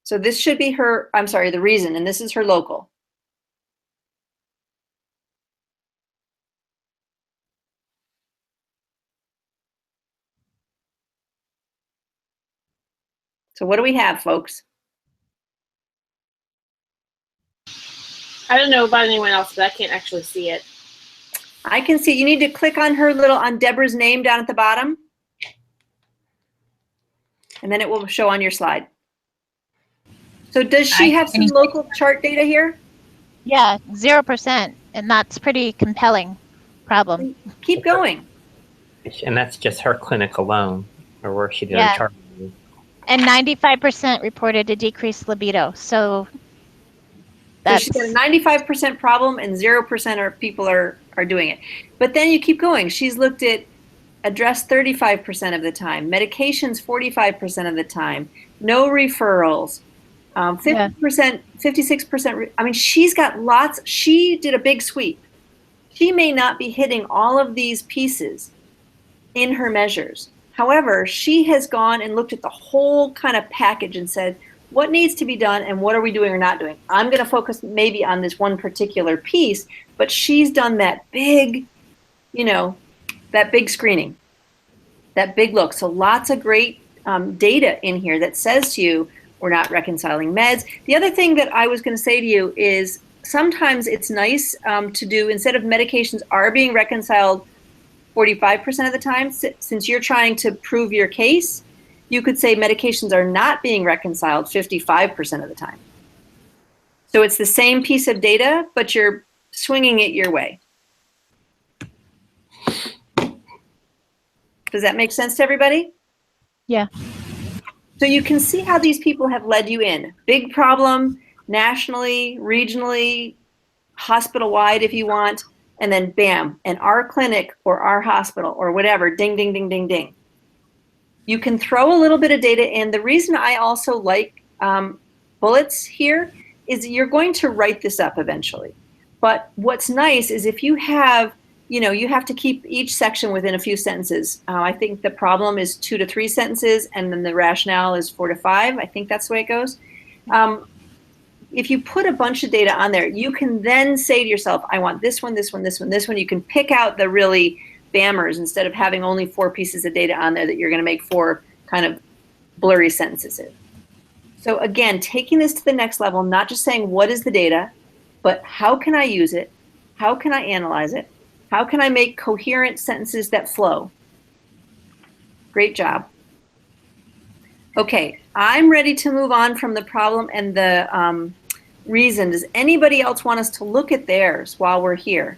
So this should be her, I'm sorry, the reason, and this is her local. So what do we have, folks? I don't know about anyone else, but I can't actually see it. I can see, you need to click on her little, on Deborah's name down at the bottom. And then it will show on your slide. So does she have some local chart data here? Yeah, 0%. And that's pretty compelling problem. Keep going. And that's just her clinic alone, or where she did Yeah. her chart. And 95% reported a decreased libido. So that's, she's got a 95% problem and 0% of people are doing it. But then you keep going. She's looked at address 35% of the time, medications 45% of the time, no referrals, 50%, 56%. I mean, she's got lots. She did a big sweep. She may not be hitting all of these pieces in her measures. However, she has gone and looked at the whole kind of package and said, what needs to be done and what are we doing or not doing? I'm going to focus maybe on this one particular piece, but she's done that big, you know, that big screening, that big look. So lots of great data in here that says to you, we're not reconciling meds. The other thing that I was going to say to you is sometimes it's nice to do, instead of medications are being reconciled 45% of the time, since you're trying to prove your case, you could say medications are not being reconciled 55% of the time. So it's the same piece of data, but you're swinging it your way. Does that make sense to everybody? yeah. So you can see how these people have led you in. Big problem, nationally, regionally, hospital-wide if you want, and then bam, and our clinic or our hospital or whatever, ding, ding, ding, ding, ding. You can throw a little bit of data in. The reason I also like bullets here is you're going to write this up eventually. But what's nice is if you have, you know, you have to keep each section within a few sentences. I think the problem is 2 to 3 sentences, and then the rationale is 4 to 5. I think that's the way it goes. If you put a bunch of data on there, you can then say to yourself, I want this one, this one, this one, this one. You can pick out the really bammers instead of having only 4 pieces of data on there that you're going to make 4 kind of blurry sentences in. So again, taking this to the next level, not just saying what is the data, but how can I use it? How can I analyze it? How can I make coherent sentences that flow? Great job. Okay, I'm ready to move on from the problem and the reason. Does anybody else want us to look at theirs while we're here?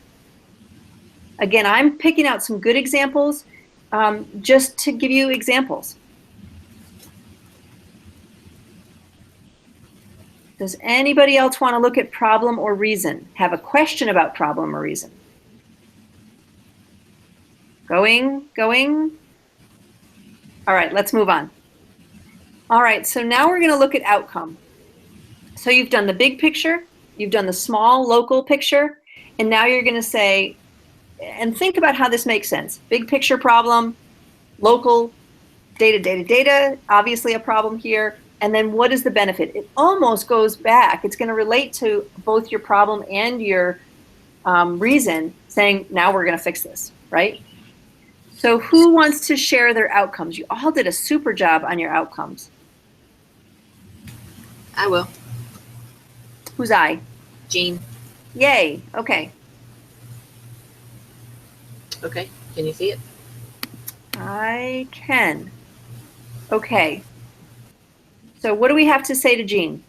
Again, I'm picking out some good examples just to give you examples. Does anybody else want to look at problem or reason? Have a question about problem or reason? Going. All right, let's move on. All right, so now we're going to look at outcome. So you've done the big picture, you've done the small local picture, and now you're going to say, and think about how this makes sense. Big picture problem, local, data, obviously a problem here, and then what is the benefit? It almost goes back. It's going to relate to both your problem and your reason, saying, now we're going to fix this, right? So who wants to share their outcomes? You all did a super job on your outcomes. I will. Who's I? Jeanne. Yay, okay. Okay, can you see it? I can. Okay. So what do we have to say to Jeanne?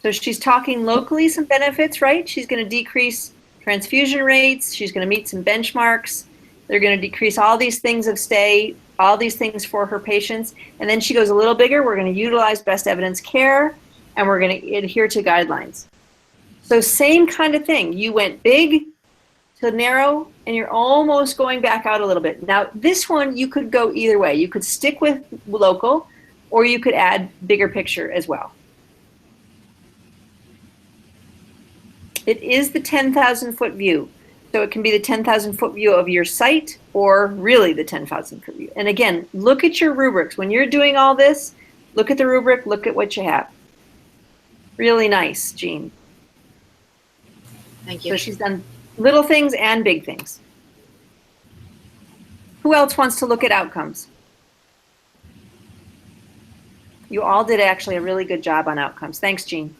So she's talking locally some benefits, right? She's going to decrease transfusion rates. She's going to meet some benchmarks. They're going to decrease all these things of stay, all these things for her patients. And then she goes a little bigger. We're going to utilize best evidence care, and we're going to adhere to guidelines. So same kind of thing. You went big to narrow, and you're almost going back out a little bit. Now, this one, you could go either way. You could stick with local, or you could add bigger picture as well. It is the 10,000 foot view. So it can be the 10,000 foot view of your site, or really the 10,000 foot view. And again, look at your rubrics. When you're doing all this, look at the rubric, look at what you have. Really nice, Jeanne. Thank you. So she's done little things and big things. Who else wants to look at outcomes? You all did actually a really good job on outcomes. Thanks, Jeanne.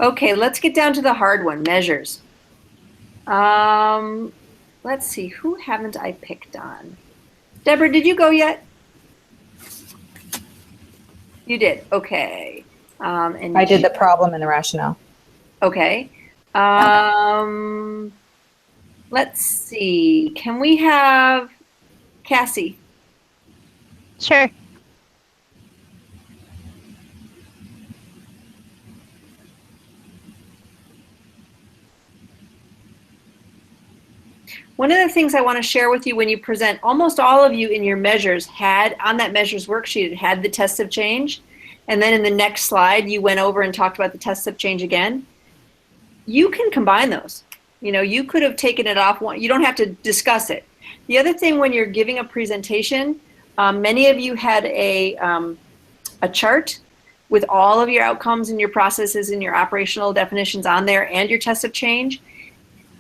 Okay, let's get down to the hard one, measures. Let's see, who haven't I picked on? Deborah, did you go yet? You did, okay. And I did the problem and the rationale. Okay. Let's see, can we have Cassie? Sure. One of the things I want to share with you when you present, almost all of you in your measures had, on that measures worksheet, it had the tests of change. And then in the next slide, you went over and talked about the tests of change again. You can combine those. You know, you could have taken it off one, you don't have to discuss it. The other thing when you're giving a presentation, many of you had a chart with all of your outcomes and your processes and your operational definitions on there and your tests of change.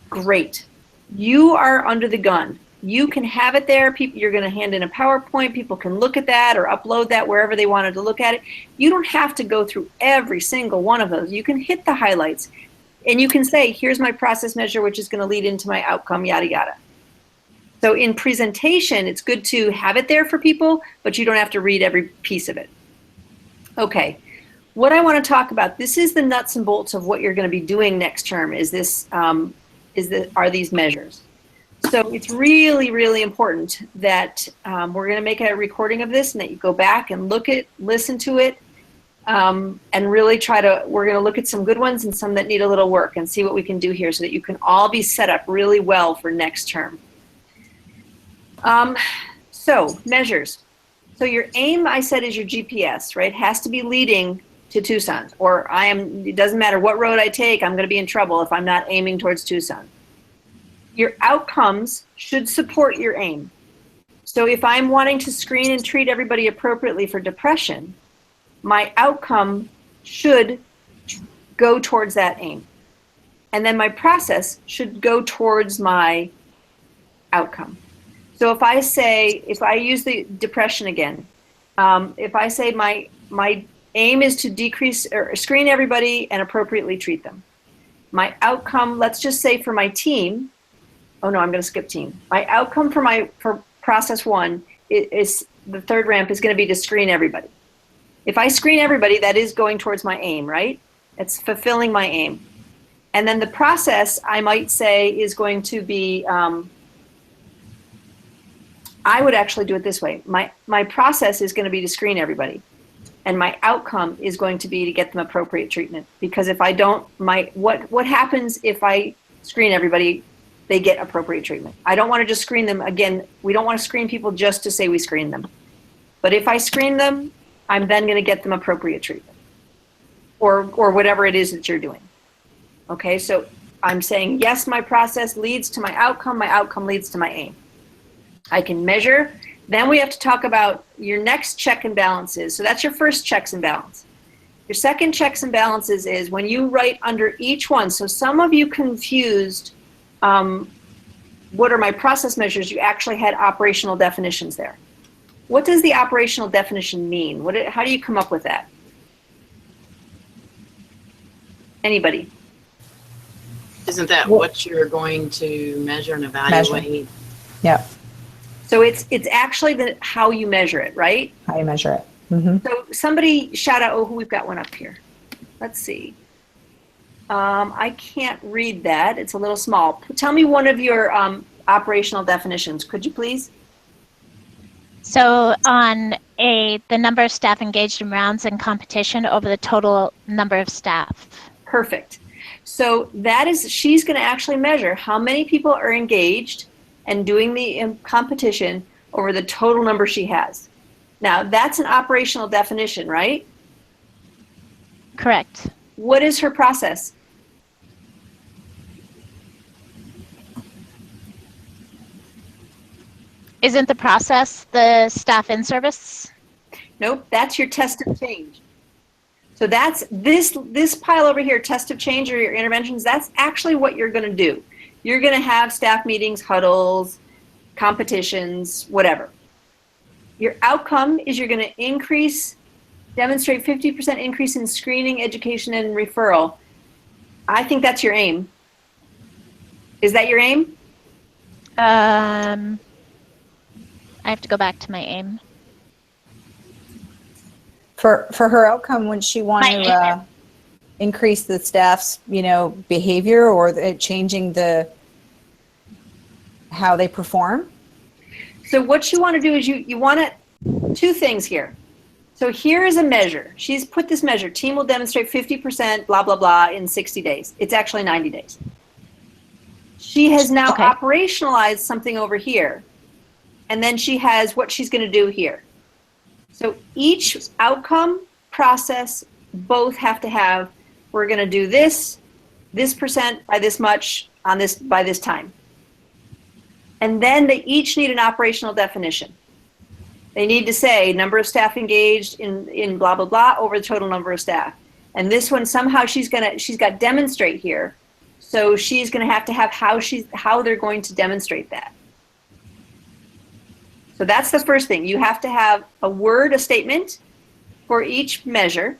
Great. You are under the gun. You can have it there. People, you're going to hand in a PowerPoint. People can look at that or upload that wherever they wanted to look at it. You don't have to go through every single one of those. You can hit the highlights. And you can say, here's my process measure, which is going to lead into my outcome, yada, yada. So in presentation, it's good to have it there for people, but you don't have to read every piece of it. Okay, what I want to talk about, this is the nuts and bolts of what you're going to be doing next term, are these measures. So it's really, really important that we're going to make a recording of this and that you go back and listen to it, and really we're going to look at some good ones and some that need a little work and see what we can do here so that you can all be set up really well for next term. So measures. So your aim, I said, is your GPS, right? Has to be leading to Tucson, or it doesn't matter what road I take, I'm going to be in trouble if I'm not aiming towards Tucson. Your outcomes should support your aim. So if I'm wanting to screen and treat everybody appropriately for depression, my outcome should go towards that aim. And then my process should go towards my outcome. So if I use the depression again, if I say my aim is to decrease or screen everybody and appropriately treat them. My outcome, let's just say for my team, oh no, I'm going to skip team. My outcome for process one is the third ramp is going to be to screen everybody. If I screen everybody, that is going towards my aim, right? It's fulfilling my aim. And then the process, I might say, is going to be, I would actually do it this way. My process is going to be to screen everybody. And my outcome is going to be to get them appropriate treatment. Because if I don't, what happens if I screen everybody, they get appropriate treatment. I don't want to just screen them. Again, we don't want to screen people just to say we screen them. But if I screen them, I'm then going to get them appropriate treatment. Or whatever it is that you're doing. Okay, so I'm saying, yes, my process leads to my outcome leads to my aim. I can measure. Then we have to talk about your next check and balances. So that's your first checks and balance. Your second checks and balances is when you write under each one. So some of you confused what are my process measures. You actually had operational definitions there. What does the operational definition mean? How do you come up with that? Anybody? Isn't that what you're going to measure and evaluate? Yep. So it's actually how you measure it, right? How you measure it. Mm-hmm. So somebody shout out, we've got one up here. Let's see. I can't read that. It's a little small. Tell me one of your operational definitions. Could you please? So on A, the number of staff engaged in rounds and competition over the total number of staff. Perfect. So that is, she's going to actually measure how many people are engaged and doing the competition over the total number she has. Now, that's an operational definition, right? Correct. What is her process? Isn't the process the staff in service? Nope, that's your test of change. So that's this pile over here, test of change or your interventions, that's actually what you're going to do. You're going to have staff meetings, huddles, competitions, whatever. Your outcome is you're going to demonstrate 50% increase in screening, education, and referral. I think that's your aim. Is that your aim? I have to go back to my aim. For her outcome, would she want to increase the staff's, behavior or changing how they perform? So what you want to do is you want two things here. So here is a measure. She's put this measure. Team will demonstrate 50%, blah, blah, blah, in 60 days. It's actually 90 days. She has now operationalized something over here. And then she has what she's going to do here. So each outcome process, both have to have, we're going to do this percent by this much on this by this time. And then they each need an operational definition. They need to say number of staff engaged in blah, blah, blah over the total number of staff. And this one, somehow she's got demonstrate here. So she's going to have how they're going to demonstrate that. So that's the first thing. You have to have a statement for each measure,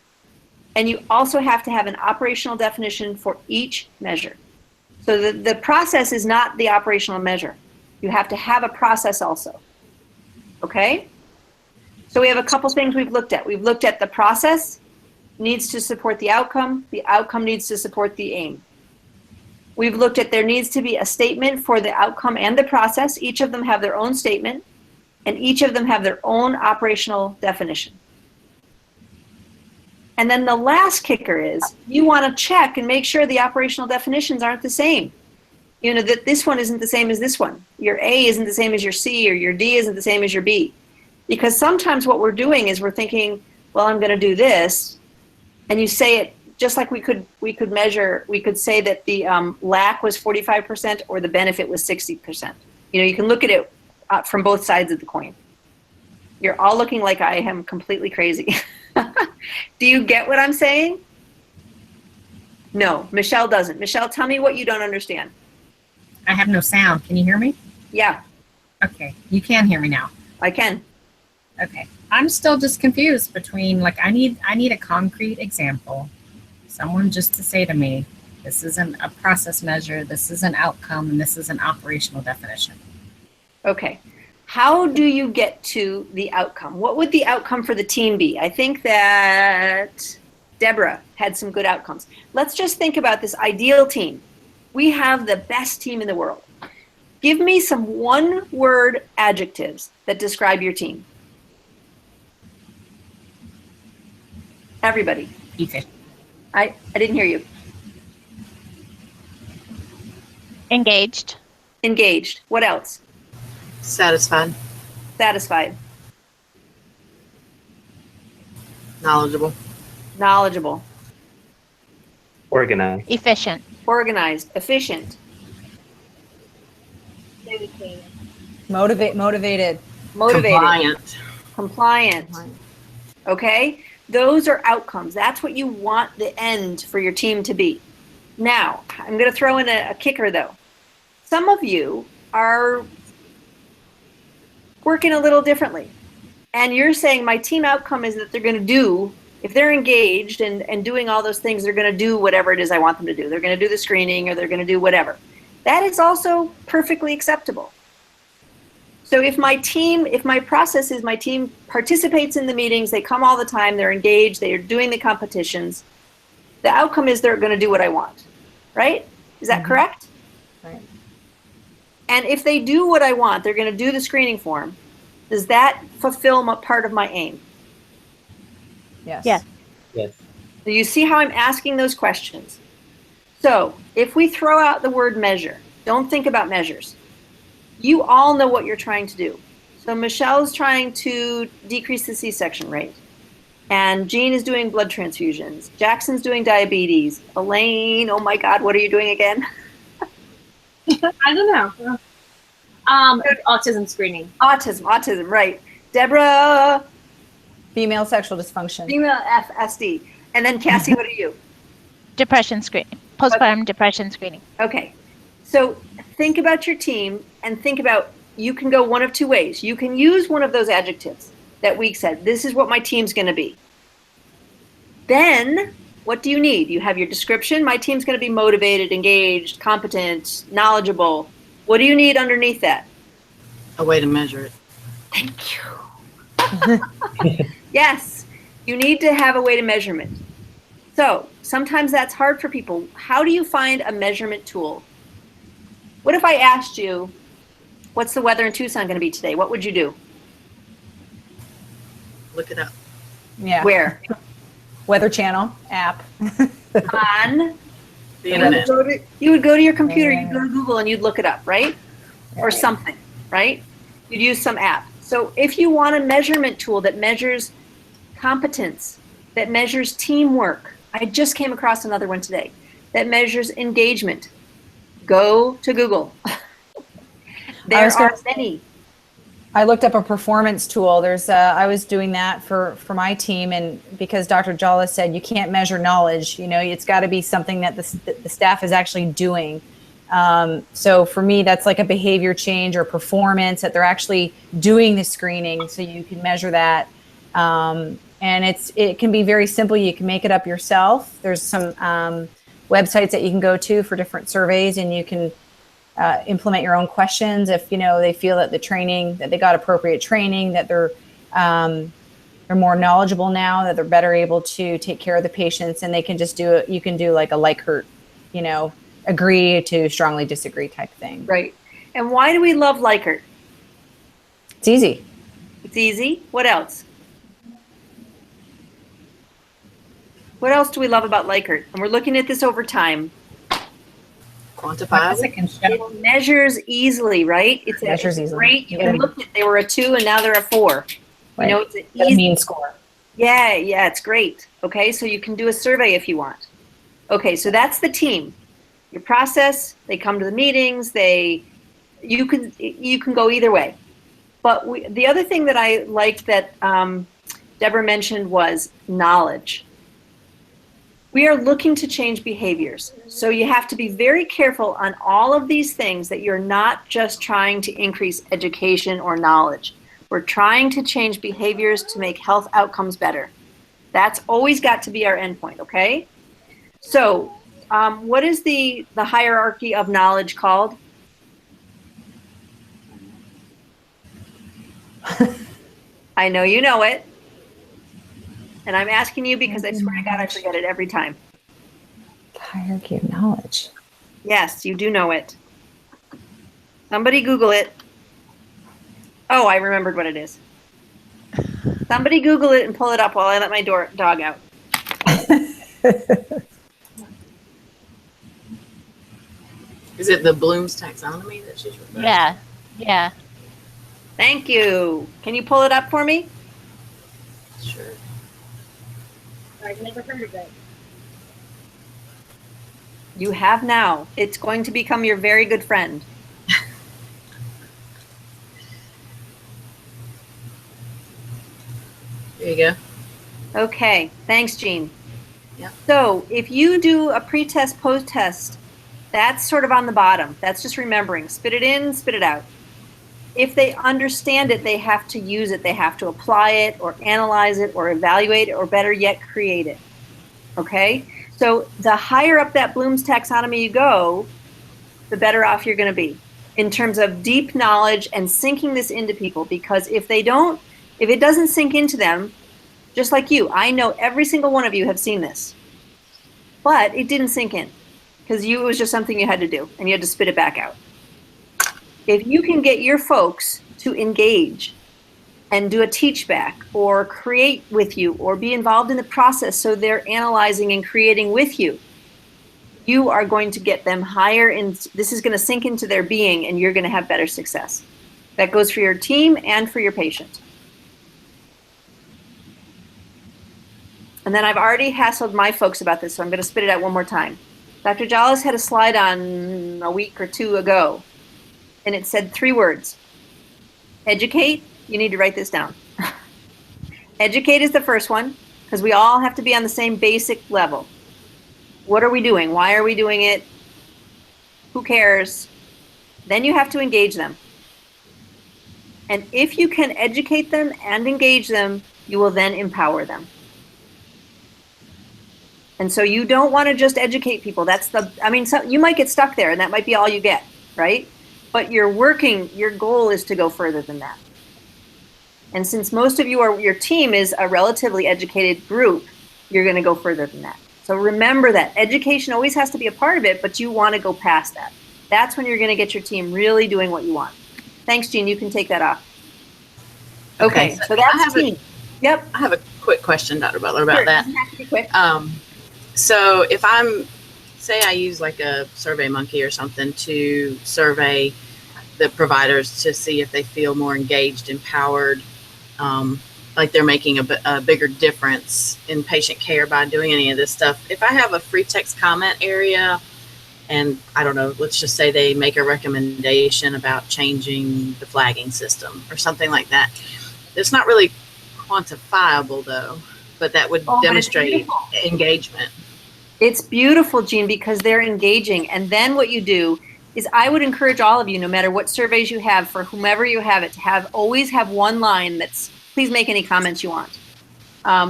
and you also have to have an operational definition for each measure. So the process is not the operational measure. You have to have a process also. Okay? So we have a couple things we've looked at. We've looked at the process needs to support the outcome needs to support the aim. We've looked at there needs to be a statement for the outcome and the process. Each of them have their own statement. And each of them have their own operational definition. And then the last kicker is you want to check and make sure the operational definitions aren't the same. That this one isn't the same as this one. Your A isn't the same as your C, or your D isn't the same as your B. Because sometimes what we're doing is we're thinking, well, I'm going to do this. And you say it just like we could say that the lack was 45% or the benefit was 60%. You can look at it from both sides of the coin. You're all looking like I am completely crazy. Do you get what I'm saying? No, Michele doesn't. Michele, tell me what you don't understand. I have no sound. Can you hear me? Yeah. Okay. You can hear me now. I can. Okay. I'm still just confused between, I need a concrete example. Someone just to say to me, this isn't a process measure, this is an outcome, and this is an operational definition. Okay. How do you get to the outcome? What would the outcome for the team be? I think that Deborah had some good outcomes. Let's just think about this ideal team. We have the best team in the world. Give me some one-word adjectives that describe your team. Everybody. Efficient. I didn't hear you. Engaged. Engaged. What else? Satisfied. Satisfied. Knowledgeable. Knowledgeable. Organized. Efficient. Organized. Efficient. Motivated. Compliant. Okay? Those are outcomes. That's what you want the end for your team to be. Now, I'm going to throw in a kicker, though. Some of you are working a little differently. And you're saying my team outcome is that they're going to do, if they're engaged and doing all those things, they're going to do whatever it is I want them to do. They're going to do the screening or they're going to do whatever. That is also perfectly acceptable. So if my process is my team participates in the meetings, they come all the time, they're engaged, they are doing the competitions, the outcome is they're going to do what I want, right? Is that correct? Right. And if they do what I want, they're going to do the screening form. Does that fulfill part of my aim? Yes. Yes. Yes. So you see how I'm asking those questions. So if we throw out the word measure, don't think about measures. You all know what you're trying to do. So Michelle's trying to decrease the C-section rate. And Jeanne is doing blood transfusions. Jackson's doing diabetes. Elaine, oh my God, what are you doing again? I don't know. Autism screening. Autism, right. Deborah, Female sexual dysfunction. female FSD. And then Cassie, what are you? Depression screening, postpartum depression screening. Okay. So think about your team and think about, you can go one of two ways. You can use one of those adjectives that we said. This is what my team's going to be. Then what do you need? You have your description. My team's going to be motivated, engaged, competent, knowledgeable. What do you need underneath that? A way to measure it. Thank you. Yes, you need to have a way to measurement. So sometimes that's hard for people. How do you find a measurement tool? What if I asked you, what's the weather in Tucson going to be today? What would you do? Look it up. Yeah. Where? Weather Channel app. The On? internet. You would go to your computer, you'd go to Google and you'd look it up, right? Or something, right? You'd use some app. So if you want a measurement tool that measures competence, that measures teamwork, I just came across another one today, that measures engagement, go to Google. There are many. I looked up a performance tool. There's I was doing that for my team, and because Dr. Jala said you can't measure knowledge, you know, it's got to be something that the staff is actually doing. So for me, that's like a behavior change or performance that they're actually doing the screening, so you can measure that. And it can be very simple. You can make it up yourself. There's some websites that you can go to for different surveys, and you can implement your own questions if they feel that that they got appropriate training, that they're more knowledgeable now, that they're better able to take care of the patients, and they can just do it. You can do like a Likert, agree to strongly disagree type thing. Right. And why do we love Likert? It's easy. It's easy. What else? What else do we love about Likert? And we're looking at this over time. Quantifiable. It measures easily, right? It measures easily. Great. You can look at, they were a 2 and now they're a 4. Right. It's an easy mean score. Yeah, it's great. Okay, so you can do a survey if you want. Okay, so that's the team. Your process, they come to the meetings, you can go either way. But the other thing that I liked that Deborah mentioned was knowledge. We are looking to change behaviors. So you have to be very careful on all of these things, that you're not just trying to increase education or knowledge. We're trying to change behaviors to make health outcomes better. That's always got to be our endpoint, okay? So what is the hierarchy of knowledge called? I know you know it. And I'm asking you because I swear to God I forget it every time. The hierarchy of knowledge. Yes, you do know it. Somebody Google it. Oh, I remembered what it is. Somebody Google it and pull it up while I let my dog out. Is it the Bloom's taxonomy that she's referring to? Yeah. Thank you. Can you pull it up for me? Sure. I've never heard of it. You have now. It's going to become your very good friend. There you go. Okay. Thanks, Jeanne. Yeah. So if you do a pre-test, post-test, that's sort of on the bottom. That's just remembering. Spit it in, spit it out. If they understand it, they have to use it. They have to apply it or analyze it or evaluate it, or better yet, create it. Okay? So the higher up that Bloom's taxonomy you go, the better off you're going to be in terms of deep knowledge and sinking this into people. Because if it doesn't sink into them, just like you, I know every single one of you have seen this, but it didn't sink in because it was just something you had to do and you had to spit it back out. If you can get your folks to engage and do a teach back or create with you or be involved in the process so they're analyzing and creating with you, you are going to get them higher, and this is going to sink into their being, and you're going to have better success. That goes for your team and for your patient. And then I've already hassled my folks about this, so I'm going to spit it out one more time. Dr. Jollis had a slide on a week or two ago, and it said 3 words. Educate. You need to write this down. Educate is the first one, because we all have to be on the same basic level. What are we doing? Why are we doing it? Who cares? Then you have to engage them. And if you can educate them and engage them, you will then empower them. And so you don't want to just educate people. You might get stuck there and that might be all you get, right? But your goal is to go further than that. And since most of your team is a relatively educated group, you're going to go further than that. So remember that education always has to be a part of it, but you want to go past that. That's when you're going to get your team really doing what you want. Thanks, Jeanne. You can take that off. Okay, so that's team. Yep. I have a quick question, Dr. Butler, about that. It has to be quick. So if say I use like a Survey Monkey or something to survey the providers to see if they feel more engaged, empowered, like they're making a bigger difference in patient care by doing any of this stuff. If I have a free text comment area and I don't know, let's just say they make a recommendation about changing the flagging system or something like that. It's not really quantifiable though, but that would demonstrate engagement. It's beautiful, Jeanne, because they're engaging. And then what you do is I would encourage all of you, no matter what surveys you have for whomever you have it, to always have one line that's, please make any comments you want,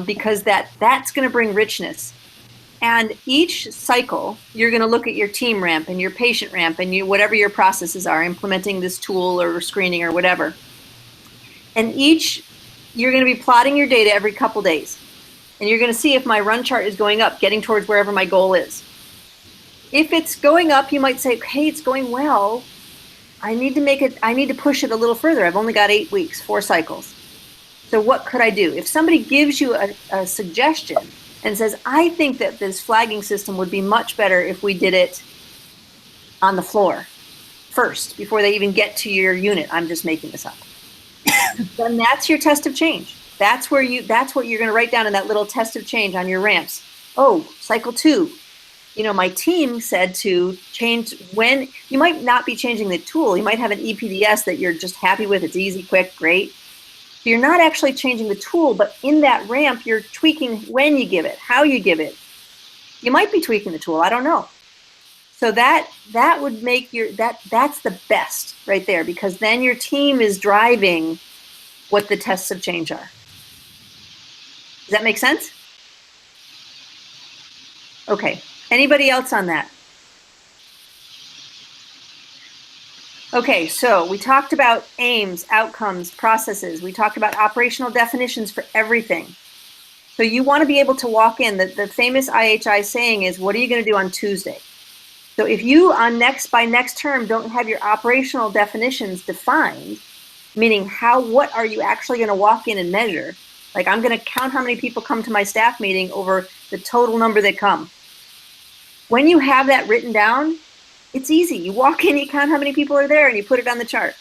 because that's going to bring richness. And each cycle, you're going to look at your team ramp and your patient ramp and whatever your processes are, implementing this tool or screening or whatever. And you're going to be plotting your data every couple days. And you're going to see if my run chart is going up, getting towards wherever my goal is. If it's going up, you might say, hey, it's going well. I need to push it a little further. I've only got 8 weeks, 4 cycles. So what could I do? If somebody gives you a suggestion and says, I think that this flagging system would be much better if we did it on the floor first, before they even get to your unit, I'm just making this up, then that's your test of change. That's what you're going to write down in that little test of change on your ramps. Oh, cycle 2. My team said to change when you might not be changing the tool. You might have an EPDS that you're just happy with. It's easy, quick, great. So you're not actually changing the tool, but in that ramp, you're tweaking when you give it, how you give it. You might be tweaking the tool. I don't know. So that would make that's the best right there, because then your team is driving what the tests of change are. Does that make sense? Okay. Anybody else on that? Okay, so we talked about aims, outcomes, processes. We talked about operational definitions for everything. So you want to be able to walk in. The famous IHI saying is, what are you going to do on Tuesday? So if you by next term don't have your operational definitions defined, meaning what are you actually going to walk in and measure? Like, I'm going to count how many people come to my staff meeting over the total number that come. When you have that written down, it's easy. You walk in, you count how many people are there, and you put it on the chart.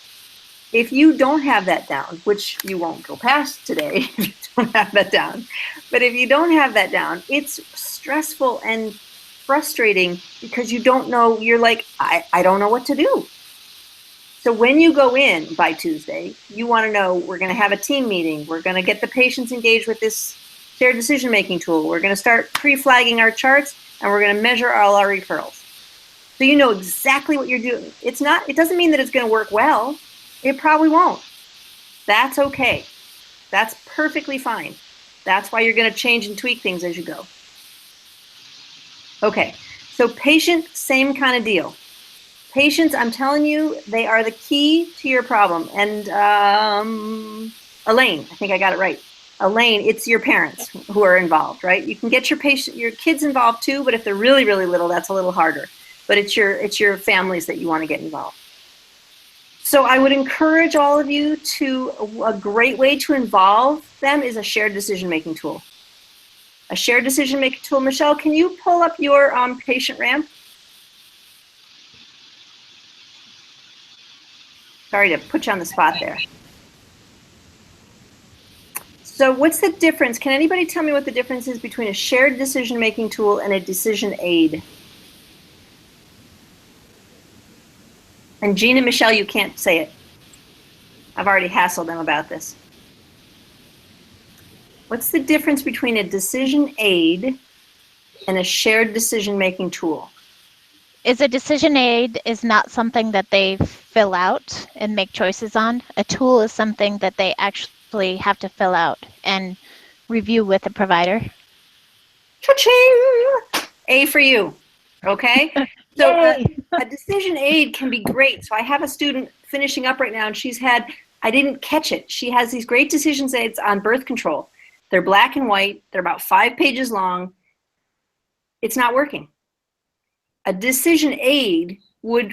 If you don't have that down, which you won't go past today if you don't have that down, but if you don't have that down, it's stressful and frustrating because you don't know, you're like, I don't know what to do. So when you go in by Tuesday, you want to know, we're going to have a team meeting. We're going to get the patients engaged with this shared decision-making tool. We're going to start pre-flagging our charts, and we're going to measure all our referrals. So you know exactly what you're doing. It doesn't mean that it's going to work well. It probably won't. That's okay. That's perfectly fine. That's why you're going to change and tweak things as you go. Okay, so patient, same kind of deal. Patients, I'm telling you, they are the key to your problem. And Elaine, I think I got it right. Elaine, it's your parents who are involved, right? You can get your kids involved too, but if they're really, really little, that's a little harder. But it's your families that you want to get involved. So I would encourage all of you to, a great way to involve them is a shared decision-making tool. A shared decision-making tool. Michele, can you pull up your patient ramp? Sorry to put you on the spot there. So what's the difference? Can anybody tell me what the difference is between a shared decision-making tool and a decision aid? And Jeanne and Michele, you can't say it. I've already hassled them about this. What's the difference between a decision aid and a shared decision-making tool? Is a decision aid is not something that they fill out and make choices on. A tool is something that they actually have to fill out and review with a provider. Cha-ching! A for you, okay? So a decision aid can be great. So I have a student finishing up right now, and she's had, I didn't catch it. She has these great decision aids on birth control. They're black and white. They're about 5 pages long. It's not working. A decision aid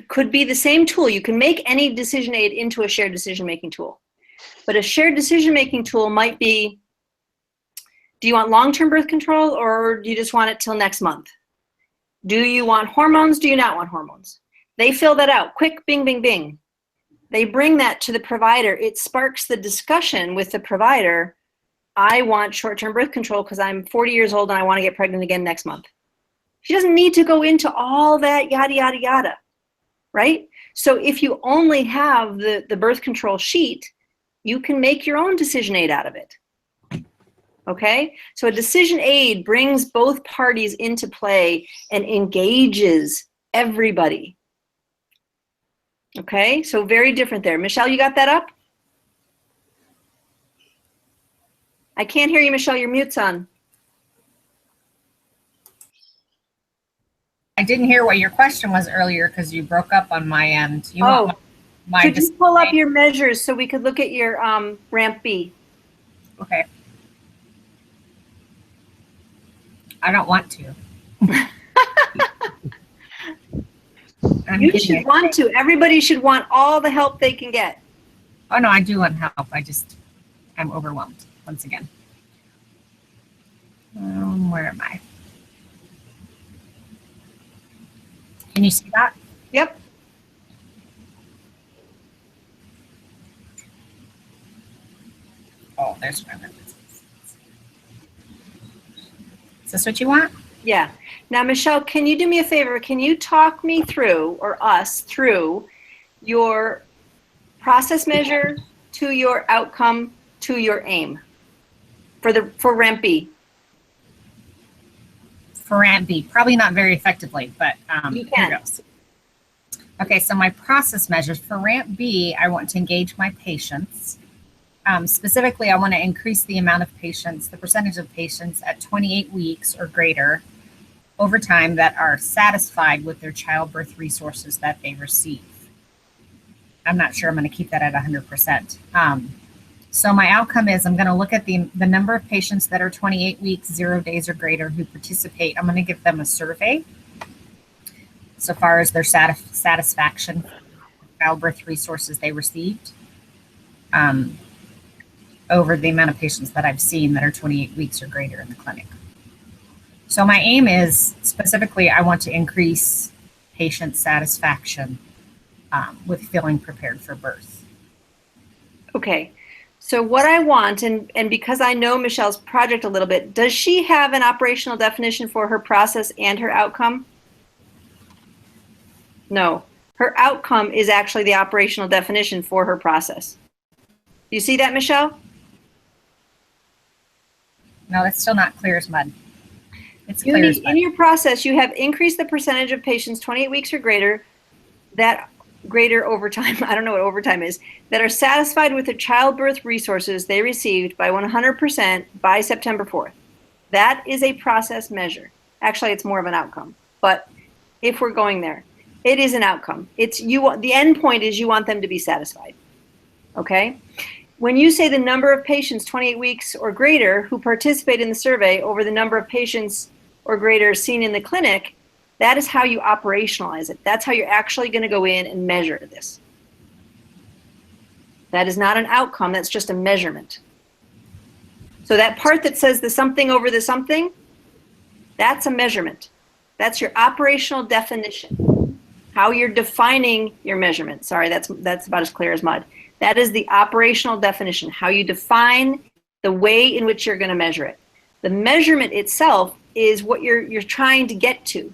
could be the same tool. You can make any decision aid into a shared decision-making tool. But a shared decision-making tool might be, do you want long-term birth control, or do you just want it till next month? Do you want hormones? Do you not want hormones? They fill that out. Quick, bing, bing, bing. They bring that to the provider. It sparks the discussion with the provider. I want short-term birth control because I'm 40 years old and I want to get pregnant again next month. She doesn't need to go into all that yada, yada, yada, right? So if you only have the birth control sheet, you can make your own decision aid out of it. Okay, so a decision aid brings both parties into play and engages everybody. Okay, so very different there. Michele, you got that up? I can't hear you, Michele, your mute's on. I didn't hear what your question was earlier because you broke up on my end. You want my could you pull up your measures so we could look at your ramp B? Okay. I don't want to. You should want to. Everybody should want all the help they can get. Oh, no, I do want help. I'm overwhelmed once again. Where am I? Can you see that? Yep. Oh, there's my references. Is this what you want? Yeah. Now, Michele, can you do me a favor? Can you talk me through, or us through, your process measure to your outcome to your aim for ramp B? For ramp B, probably not very effectively, but you can. Here goes. Okay, so my process measures for ramp B, I want to engage my patients. Specifically, I want to increase the amount of patients, the percentage of patients at 28 weeks or greater over time that are satisfied with their childbirth resources that they receive. I'm not sure I'm going to keep that at 100%. So my outcome is I'm going to look at the number of patients that are 28 weeks, 0 days or greater who participate. I'm going to give them a survey so far as their satisfaction with childbirth resources they received. Over the amount of patients that I've seen that are 28 weeks or greater in the clinic. So my aim is specifically, I want to increase patient satisfaction with feeling prepared for birth. Okay, so what I want, and because I know Michele's project a little bit, does she have an operational definition for her process and her outcome? No, her outcome is actually the operational definition for her process. Do you see that, Michele? No, that's still not clear as mud. It's clear as mud. In your process, you have increased the percentage of patients 28 weeks or greater, that greater overtime, I don't know what overtime is, that are satisfied with the childbirth resources they received by 100% by September 4th. That is a process measure. Actually, it's more of an outcome. But if we're going there, it is an outcome. The end point is you want them to be satisfied. Okay? When you say the number of patients 28 weeks or greater who participate in the survey over the number of patients or greater seen in the clinic, that is how you operationalize it. That's how you're actually going to go in and measure this. That is not an outcome, that's just a measurement. So that part that says the something over the something, that's a measurement. That's your operational definition. How you're defining your measurement. Sorry, that's about as clear as mud. That is the operational definition, how you define the way in which you're going to measure it. The measurement itself is what you're trying to get to.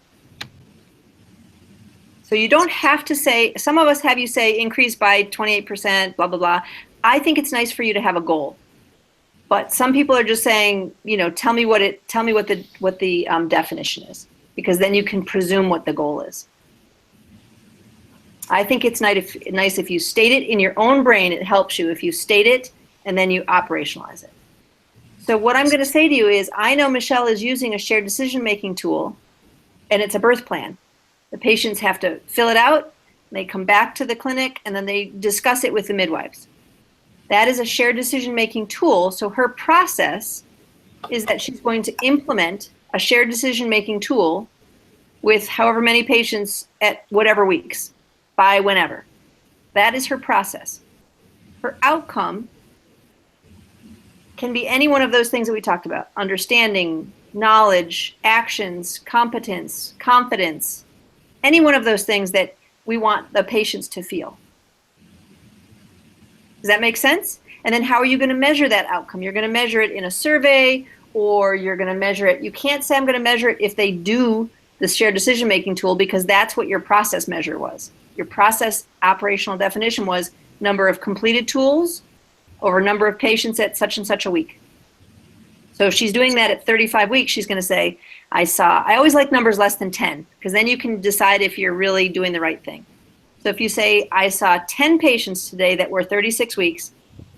So you don't have to say, some of us have you say increase by 28%, blah, blah, blah. I think it's nice for you to have a goal. But some people are just saying, you know, tell me what the definition is, because then you can presume what the goal is. I think it's nice if you state it in your own brain. It helps you if you state it and then you operationalize it. So what I'm going to say to you is, I know Michele is using a shared decision-making tool, and it's a birth plan. The patients have to fill it out, they come back to the clinic, and then they discuss it with the midwives. That is a shared decision-making tool. So her process is that she's going to implement a shared decision-making tool with however many patients at whatever weeks, by whenever. That is her process. Her outcome can be any one of those things that we talked about: understanding, knowledge, actions, competence, confidence, any one of those things that we want the patients to feel. Does that make sense? And then how are you going to measure that outcome? You're going to measure it in a survey, or you're going to measure it. You can't say I'm going to measure it if they do the shared decision-making tool, because that's what your process measure was. Your process operational definition was number of completed tools over number of patients at such and such a week. So if she's doing that at 35 weeks, she's going to say, I always like numbers less than 10, because then you can decide if you're really doing the right thing. So if you say, I saw 10 patients today that were 36 weeks,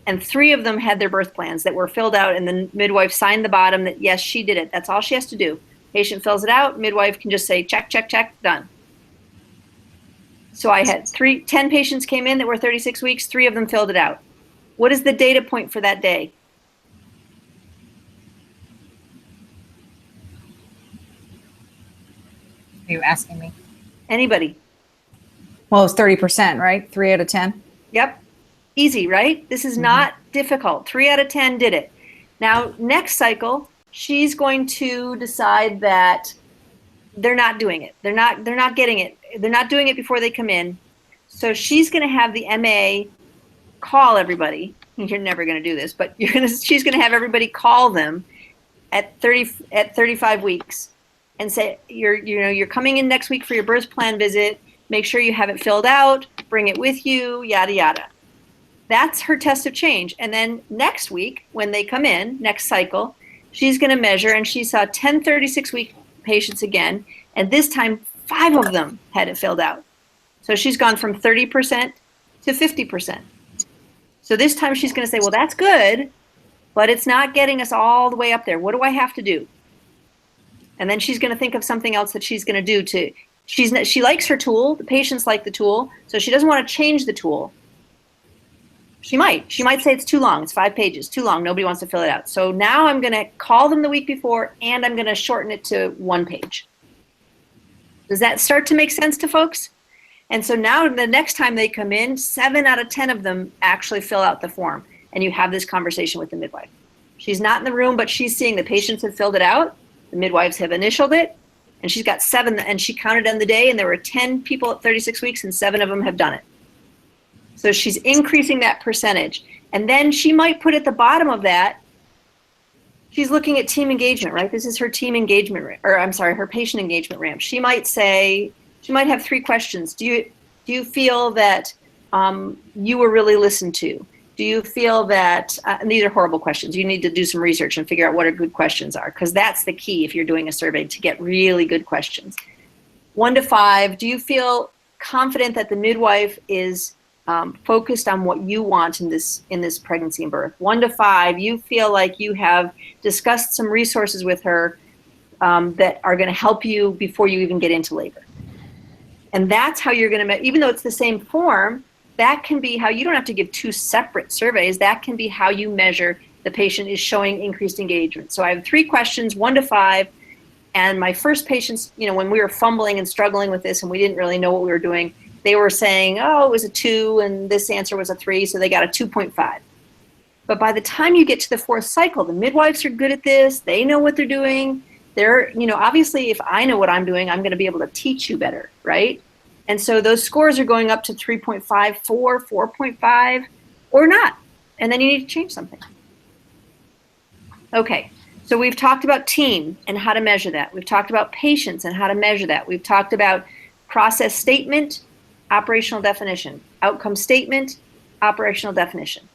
and 3 of them had their birth plans that were filled out, and the midwife signed the bottom that, yes, she did it. That's all she has to do. Patient fills it out, midwife can just say, check, check, check, done. So I had 10 patients came in that were 36 weeks, 3 of them filled it out. What is the data point for that day? Are you asking me? Anybody? Well, it's 30%, right? 3 out of 10. Yep. Easy, right? This is not difficult. 3 out of 10 did it. Now, next cycle, she's going to decide that they're not doing it. They're not getting it. They're not doing it before they come in. So she's going to have the MA call everybody. You're never going to do this, but she's going to have everybody call them at 35 weeks and say, you're coming in next week for your birth plan visit. Make sure you have it filled out, bring it with you, yada, yada. That's her test of change. And then next week, when they come in, next cycle, she's going to measure, and she saw 10 36-week patients again, and this time 5 of them had it filled out. So she's gone from 30% to 50%. So this time she's going to say, well, that's good, but it's not getting us all the way up there. What do I have to do? And then she's going to think of something else that she's going to do she likes her tool. The patients like the tool, so she doesn't want to change the tool. She might say it's too long. It's 5 pages, too long. Nobody wants to fill it out. So now I'm going to call them the week before, and I'm going to shorten it to 1 page. Does that start to make sense to folks? And so now the next time they come in, 7 out of 10 of them actually fill out the form, and you have this conversation with the midwife. She's not in the room, but she's seeing the patients have filled it out. The midwives have initialed it, and she's got 7, and she counted on the day, and there were 10 people at 36 weeks, and 7 of them have done it. So she's increasing that percentage. And then she might put at the bottom of that, she's looking at team engagement, right? This is her team engagement, or I'm sorry, her patient engagement ramp. She might say, she might have 3 questions. Do you feel that you were really listened to? Do you feel that, and these are horrible questions. You need to do some research and figure out what good questions are, because that's the key if you're doing a survey, to get really good questions. 1 to 5, do you feel confident that the midwife is focused on what you want in this pregnancy and birth? 1 to 5, you feel like you have discussed some resources with her that are going to help you before you even get into labor. And that's how you're going to, even though it's the same form, that can be how, you don't have to give 2 separate surveys. That can be how you measure the patient is showing increased engagement. So I have 3 questions, 1 to 5, and my first patients, when we were fumbling and struggling with this and we didn't really know what we were doing, they were saying, oh, it was a 2 and this answer was a 3, so they got a 2.5. But by the time you get to the 4th cycle, the midwives are good at this. They know what they're doing. They're, obviously if I know what I'm doing, I'm going to be able to teach you better, right? And so those scores are going up to 3.5, 4, 4.5, or not. And then you need to change something. Okay, so we've talked about team and how to measure that. We've talked about patience and how to measure that. We've talked about process statement, operational definition, outcome statement, operational definition.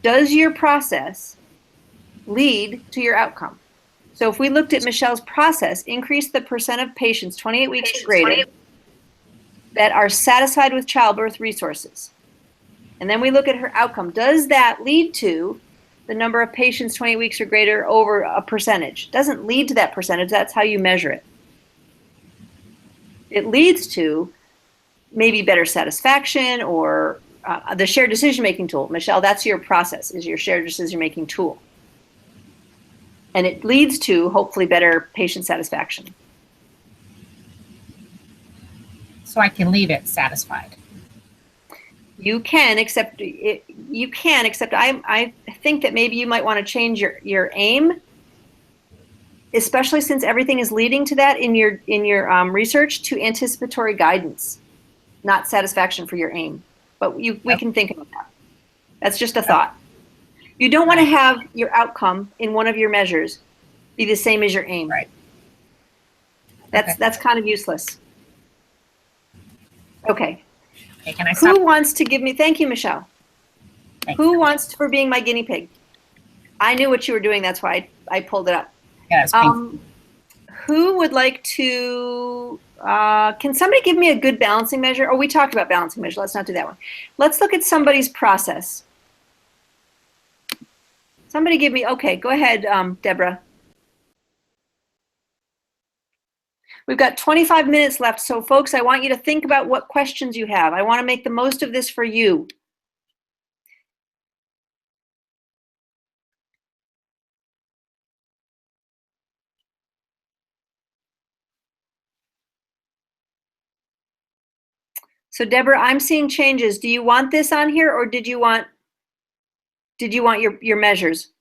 Does your process lead to your outcome? So if we looked at Michelle's process, increase the percent of patients 28 weeks or greater that are satisfied with childbirth resources. And then we look at her outcome. Does that lead to the number of patients 20 weeks or greater over a percentage? Doesn't lead to that percentage. That's how you measure it. It leads to maybe better satisfaction or the shared decision-making tool. Michele, that's your process, is your shared decision-making tool. And it leads to hopefully better patient satisfaction. So I can leave it satisfied. You can, except I think that maybe you might want to change your aim, especially since everything is leading to that in your research, to anticipatory guidance, not satisfaction for your aim. But we can think about that. That's just a thought. You don't want to have your outcome in one of your measures be the same as your aim. Right. That's kind of useless. Okay. Okay, can I stop? Who wants to give me, thank you, Michele. Thanks. Who wants for being my guinea pig? I knew what you were doing, that's why I pulled it up. Yeah, it's painful. Who would like to, can somebody give me a good balancing measure? Oh, we talked about balancing measure, let's not do that one. Let's look at somebody's process. Somebody give me, okay, go ahead, Deborah. We've got 25 minutes left, so folks, I want you to think about what questions you have. I want to make the most of this for you. So Deborah, I'm seeing changes. Do you want this on here, or did you want your measures?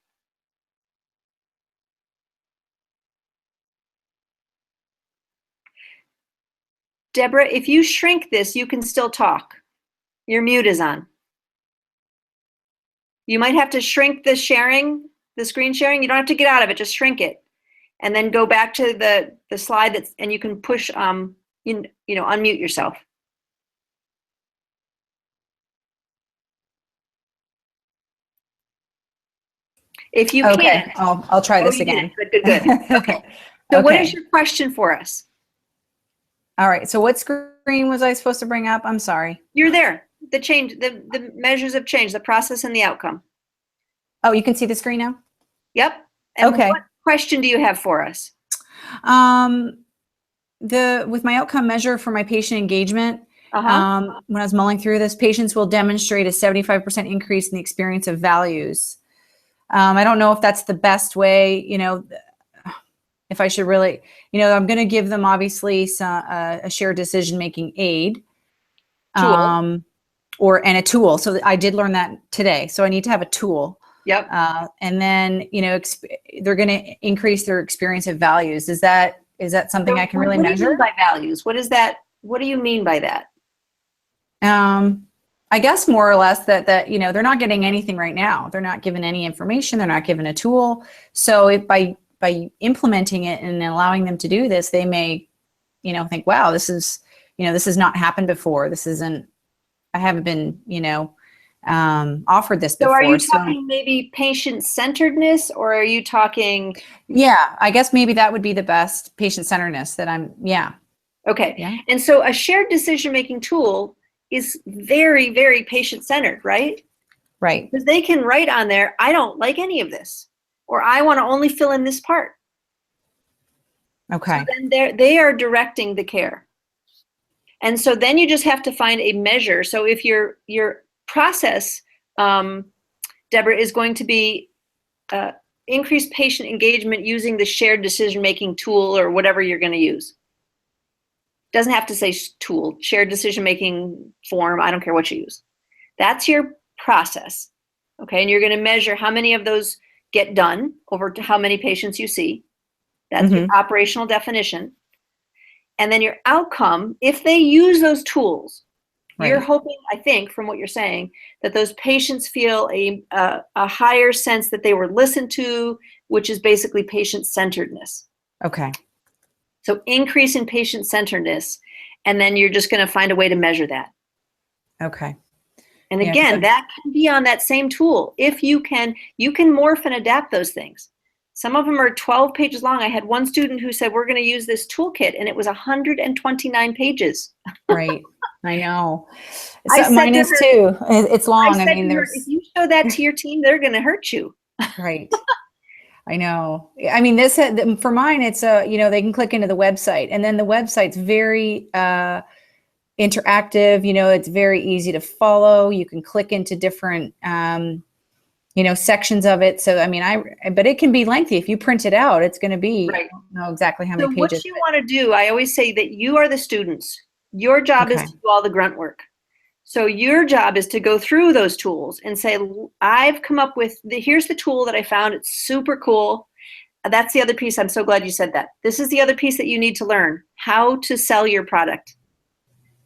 Deborah, if you shrink this, you can still talk. Your mute is on. You might have to shrink the sharing, the screen sharing. You don't have to get out of it, just shrink it. And then go back to the slide and you can push, unmute yourself. If you can't. I'll try this again. Good. Okay. So what is your question for us? All right. So what screen was I supposed to bring up? I'm sorry. You're there. The measures have changed, the process and the outcome. Oh, you can see the screen now? Yep. And okay. What question do you have for us? With my outcome measure for my patient engagement, when I was mulling through this, patients will demonstrate a 75% increase in the experience of values. I don't know if that's the best way, if I should really, I'm going to give them obviously a shared decision-making aid, and a tool. So I did learn that today. So I need to have a tool. Yep. And then, they're going to increase their experience of values. Is that something I can really measure? What do you mean by values? What is that? What do you mean by that? I guess more or less that they're not getting anything right now. They're not given any information. They're not given a tool. So if by implementing it and allowing them to do this, they may, think, wow, this is has not happened before. I haven't been, offered this before. So are you talking maybe patient-centeredness, or are you talking? Yeah, I guess maybe that would be the best, patient-centeredness Okay. Yeah. And so a shared decision-making tool is very, very patient-centered, right? Right. Because they can write on there, I don't like any of this, or I want to only fill in this part. Okay. So then they are directing the care. And so then you just have to find a measure. So if your process, Deborah, is going to be increased patient engagement using the shared decision-making tool or whatever you're going to use. Doesn't have to say tool, shared decision-making form. I don't care what you use. That's your process. Okay. And you're going to measure how many of those get done over to how many patients you see. That's your operational definition. And then your outcome, if they use those tools, you're hoping, I think, from what you're saying, that those patients feel a higher sense that they were listened to, which is basically patient-centeredness. Okay. So increase in patient-centeredness, and then you're just going to find a way to measure that. Okay. And Yeah, again, that can be on that same tool. If you can morph and adapt those things. Some of them are 12 pages long. I had one student who said, we're going to use this toolkit, and it was 129 pages. Right. I know. I So said mine to is her- too. It's long. I I said mean, to her, there's if you show that to your team, they're going to hurt you. right. I know. I mean, this for mine, it's they can click into the website, and then the website's very interactive. It's very easy to follow. You can click into different sections of it. So I mean, but it can be lengthy. If you print it out, it's going to be Right. I don't know exactly how So many pages. what you want to do, I always say that you are the students. Your job is Okay. to do all the grunt work. So your job is to go through those tools and say, I've come up with, here's the tool that I found. It's super cool. That's the other piece. I'm so glad you said that. This is the other piece that you need to learn, how to sell your product.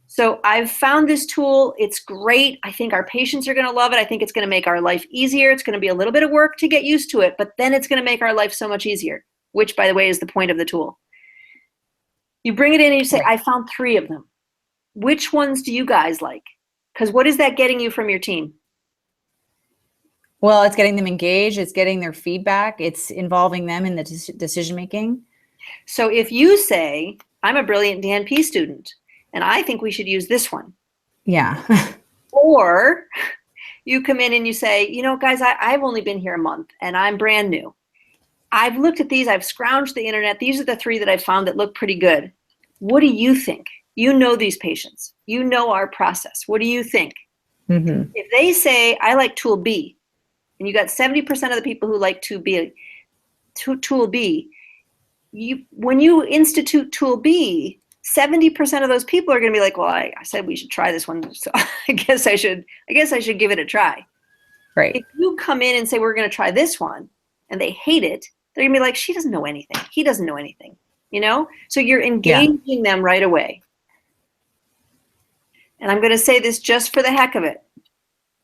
So I've found this tool. It's great. I think our patients are going to love it. I think it's going to make our life easier. It's going to be a little bit of work to get used to it, but then it's going to make our life so much easier, which, by the way, is the point of the tool. You bring it in and you say, Right. I found 3 of them. Which ones do you guys like? Because what is that getting you from your team? Well, it's getting them engaged. It's getting their feedback. It's involving them in the decision making. So if you say, I'm a brilliant DNP student, and I think we should use this one. Yeah. Or you come in and you say, guys, I've only been here a month and I'm brand new. I've looked at these. I've scrounged the internet. These are the 3 that I've found that look pretty good. What do you think? You know these patients. You know our process. What do you think? Mm-hmm. If they say, I like tool B, and you got 70% of the people who like tool B, when you institute tool B, 70% of those people are going to be like, well, I said we should try this one, so I guess I should give it a try. Right. If you come in and say we're going to try this one, and they hate it, they're going to be like, she doesn't know anything. He doesn't know anything. So you're engaging them right away. And I'm going to say this just for the heck of it.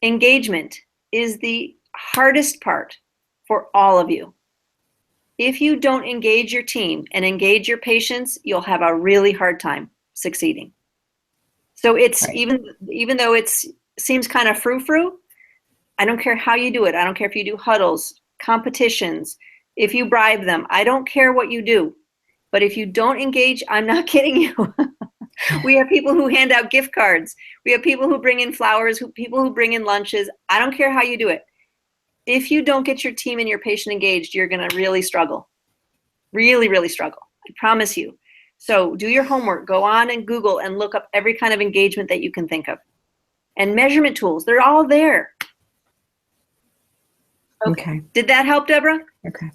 Engagement is the hardest part for all of you. If you don't engage your team and engage your patients, you'll have a really hard time succeeding. So it's Right. even though it seems kind of frou-frou, I don't care how you do it. I don't care if you do huddles, competitions, if you bribe them. I don't care what you do. But if you don't engage, I'm not kidding you. We have people who hand out gift cards. We have people who bring in flowers, people who bring in lunches. I don't care how you do it. If you don't get your team and your patient engaged, you're going to really struggle. Really, really struggle. I promise you. So do your homework. Go on and Google and look up every kind of engagement that you can think of. And measurement tools, they're all there. Okay. Did that help, Deborah? Okay.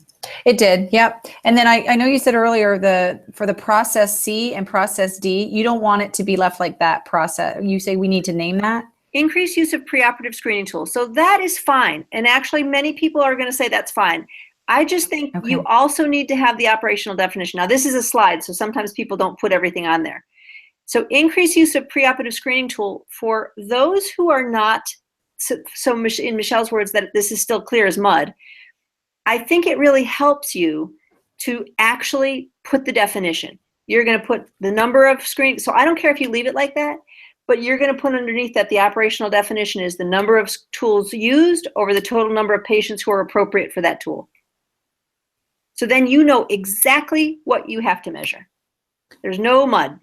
It did. Yep. And then I know you said earlier for the process C and process D, you don't want it to be left like that process. You say we need to name that? Increased use of preoperative screening tools. So that is fine. And actually many people are going to say that's fine. I just think you also need to have the operational definition. Now this is a slide, so sometimes people don't put everything on there. So increased use of preoperative screening tool for those who are not, so in Michelle's words, that this is still clear as mud. I think it really helps you to actually put the definition. You're going to put the number of screens. So I don't care if you leave it like that, but you're going to put underneath that the operational definition is the number of tools used over the total number of patients who are appropriate for that tool. So then you know exactly what you have to measure. There's no mud.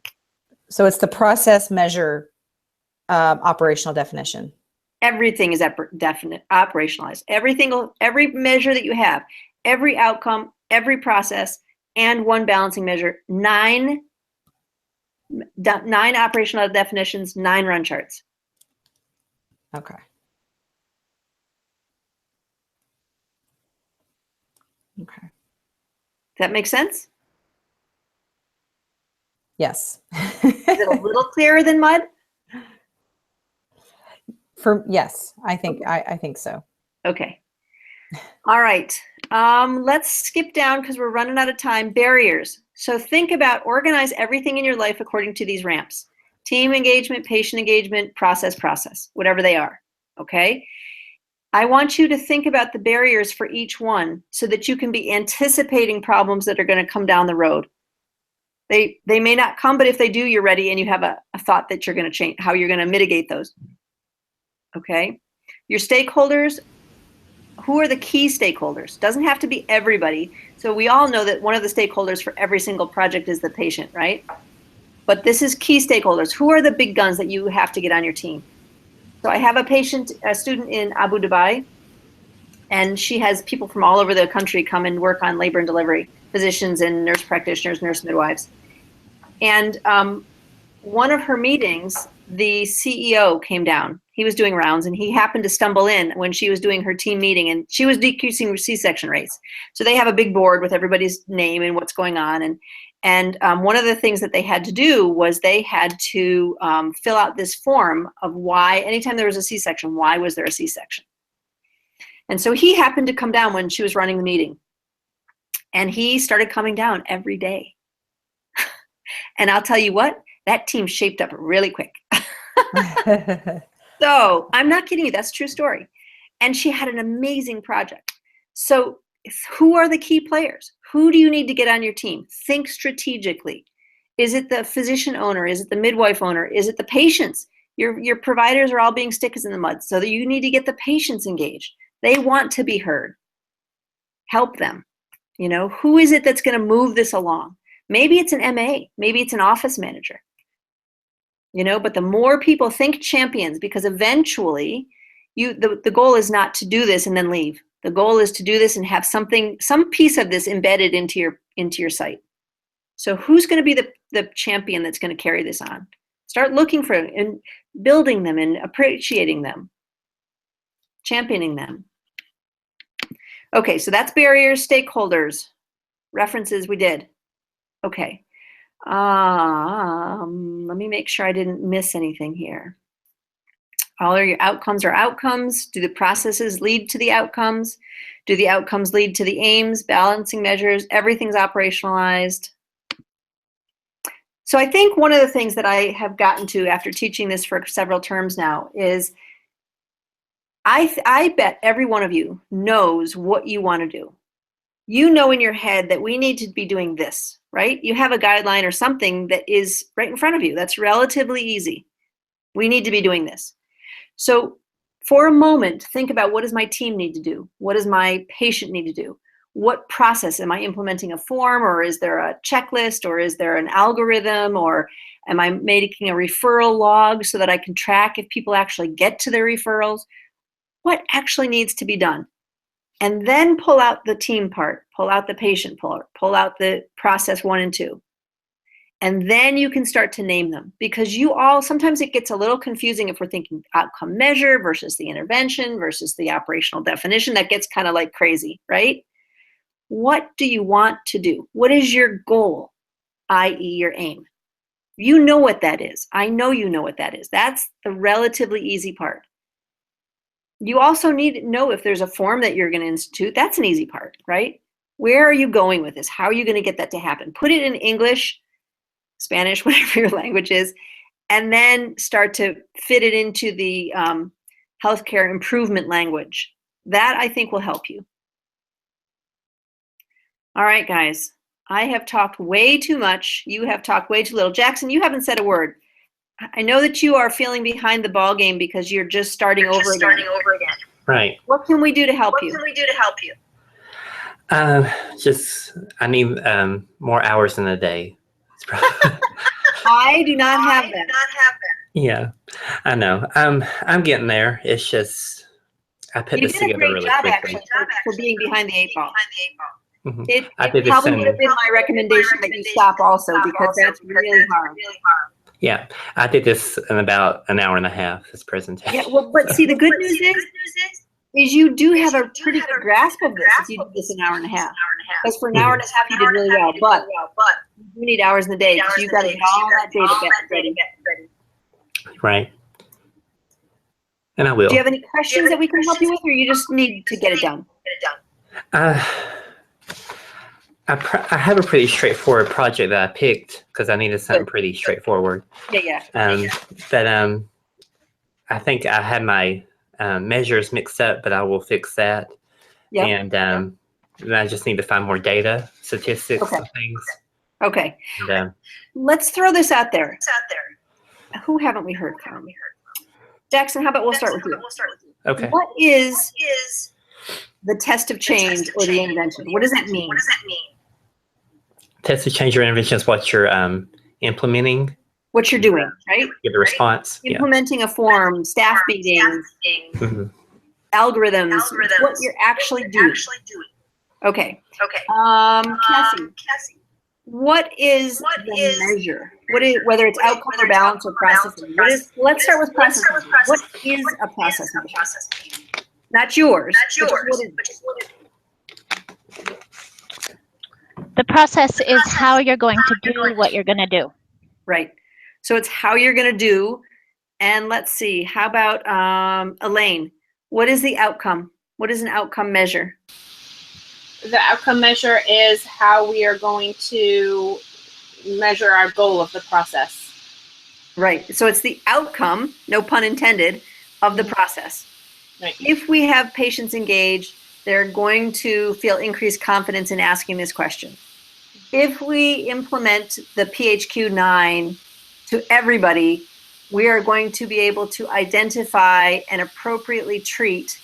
So it's the process measure operational definition. Everything is operationalized. Every measure that you have, every outcome, every process, and one balancing measure, 9 operational definitions, 9 run charts. Okay. Okay. Does that make sense? Yes. Is it a little clearer than mud? Yes, I think so. Okay. All right. Let's skip down because we're running out of time. Barriers. So think about, organize everything in your life according to these ramps. Team engagement, patient engagement, process, whatever they are. Okay. I want you to think about the barriers for each one so that you can be anticipating problems that are going to come down the road. They may not come, but if they do, you're ready and you have a thought that you're going to change, how you're going to mitigate those. Okay. Your stakeholders. Who are the key stakeholders? Doesn't have to be everybody. So we all know that one of the stakeholders for every single project is the patient, right? But this is key stakeholders. Who are the big guns that you have to get on your team? So I have a student in Abu Dhabi, and she has people from all over the country come and work on labor and delivery, physicians and nurse practitioners, nurse midwives. And one of her meetings, the CEO came down. He was doing rounds, and he happened to stumble in when she was doing her team meeting, and she was decreasing C-section rates. So they have a big board with everybody's name and what's going on. And one of the things that they had to do was they had to fill out this form of why, anytime there was a C-section, why was there a C-section? And so he happened to come down when she was running the meeting. And he started coming down every day. And I'll tell you what, that team shaped up really quick. So I'm not kidding you, that's a true story. And she had an amazing project. So who are the key players? Who do you need to get on your team? Think strategically. Is it the physician owner? Is it the midwife owner? Is it the patients? Your providers are all being stickers in the mud. So that you need to get the patients engaged. They want to be heard. Help them. You know, who is it that's going to move this along? Maybe it's an MA. Maybe it's an office manager. You know, but the more people, think champions, because eventually the goal is not to do this and then leave. The goal is to do this and have some piece of this embedded into your site. So who's going to be the champion that's going to carry this on? Start looking for it and building them and appreciating them, championing them. Okay, so that's barriers, stakeholders, references we did. Okay. Let me make sure I didn't miss anything here. All of your outcomes are outcomes. Do the processes lead to the outcomes? Do the outcomes lead to the aims, balancing measures? Everything's operationalized. So I think one of the things that I have gotten to after teaching this for several terms now is I bet every one of you knows what you want to do. You know in your head that we need to be doing this, right? You have a guideline or something that is right in front of you. That's relatively easy. We need to be doing this. So for a moment, think about, what does my team need to do? What does my patient need to do? What process? Am I implementing a form, or is there a checklist, or is there an algorithm, or am I making a referral log so that I can track if people actually get to their referrals? What actually needs to be done? And then pull out the team part, pull out the patient part, pull out the process 1 and 2. And then you can start to name them, because sometimes it gets a little confusing if we're thinking outcome measure versus the intervention versus the operational definition. That gets kind of like crazy, right? What do you want to do? What is your goal, i.e. your aim? You know what that is. I know you know what that is. That's the relatively easy part. You also need to know if there's a form that you're going to institute. That's an easy part, right? Where are you going with this? How are you going to get that to happen? Put it in English, Spanish, whatever your language is, and then start to fit it into the healthcare improvement language. That, I think, will help you. All right, guys. I have talked way too much. You have talked way too little. Jackson, you haven't said a word. I know that you are feeling behind the ball game because you're just starting over again. Right. What can we do to help you? I need more hours in a day. I do not have that. Yeah, I know. I'm getting there. It's just I put this together really quickly. Actually, for being behind the 8 ball. Mm-hmm. It probably would have been my recommendation that you stop also, because that's really hard. Yeah, I did this in about an hour and a half, this presentation. Yeah, well, but see, the good news is you do have a pretty good grasp of this if you do this an hour and a half. Because for an hour and a half, you did really well. But you You need hours in the day because you got to get all that data ready. Right. And I will. Do you have any questions that we can help you with, or you just need to get it done? I have a pretty straightforward project that I picked because I needed something pretty straightforward. Yeah. But I think I had my measures mixed up, but I will fix that. Yep. And then I just need to find more data, statistics, and things. Okay. And, let's throw this out there. Who haven't we heard from? Jackson, how about we'll start with you? Okay. What is the test of change or the intervention? What does that mean? Test of change or intervention is what you're implementing. What you're doing, right? Get the response. Implementing a form, staff meetings, algorithms, what you're actually doing. Okay. Cassie, what is the measure? What is, whether it's outcome or balance or processing? Let's start with processing. What is a process measure? Not yours. The process is how you're going to do what you're going to do. Right. So it's how you're going to do. And let's see, how about Elaine? What is the outcome? What is an outcome measure? The outcome measure is how we are going to measure our goal of the process. Right. So it's the outcome, no pun intended, of the process. Right. If we have patients engaged, they're going to feel increased confidence in asking this question. If we implement the PHQ-9 to everybody, we are going to be able to identify and appropriately treat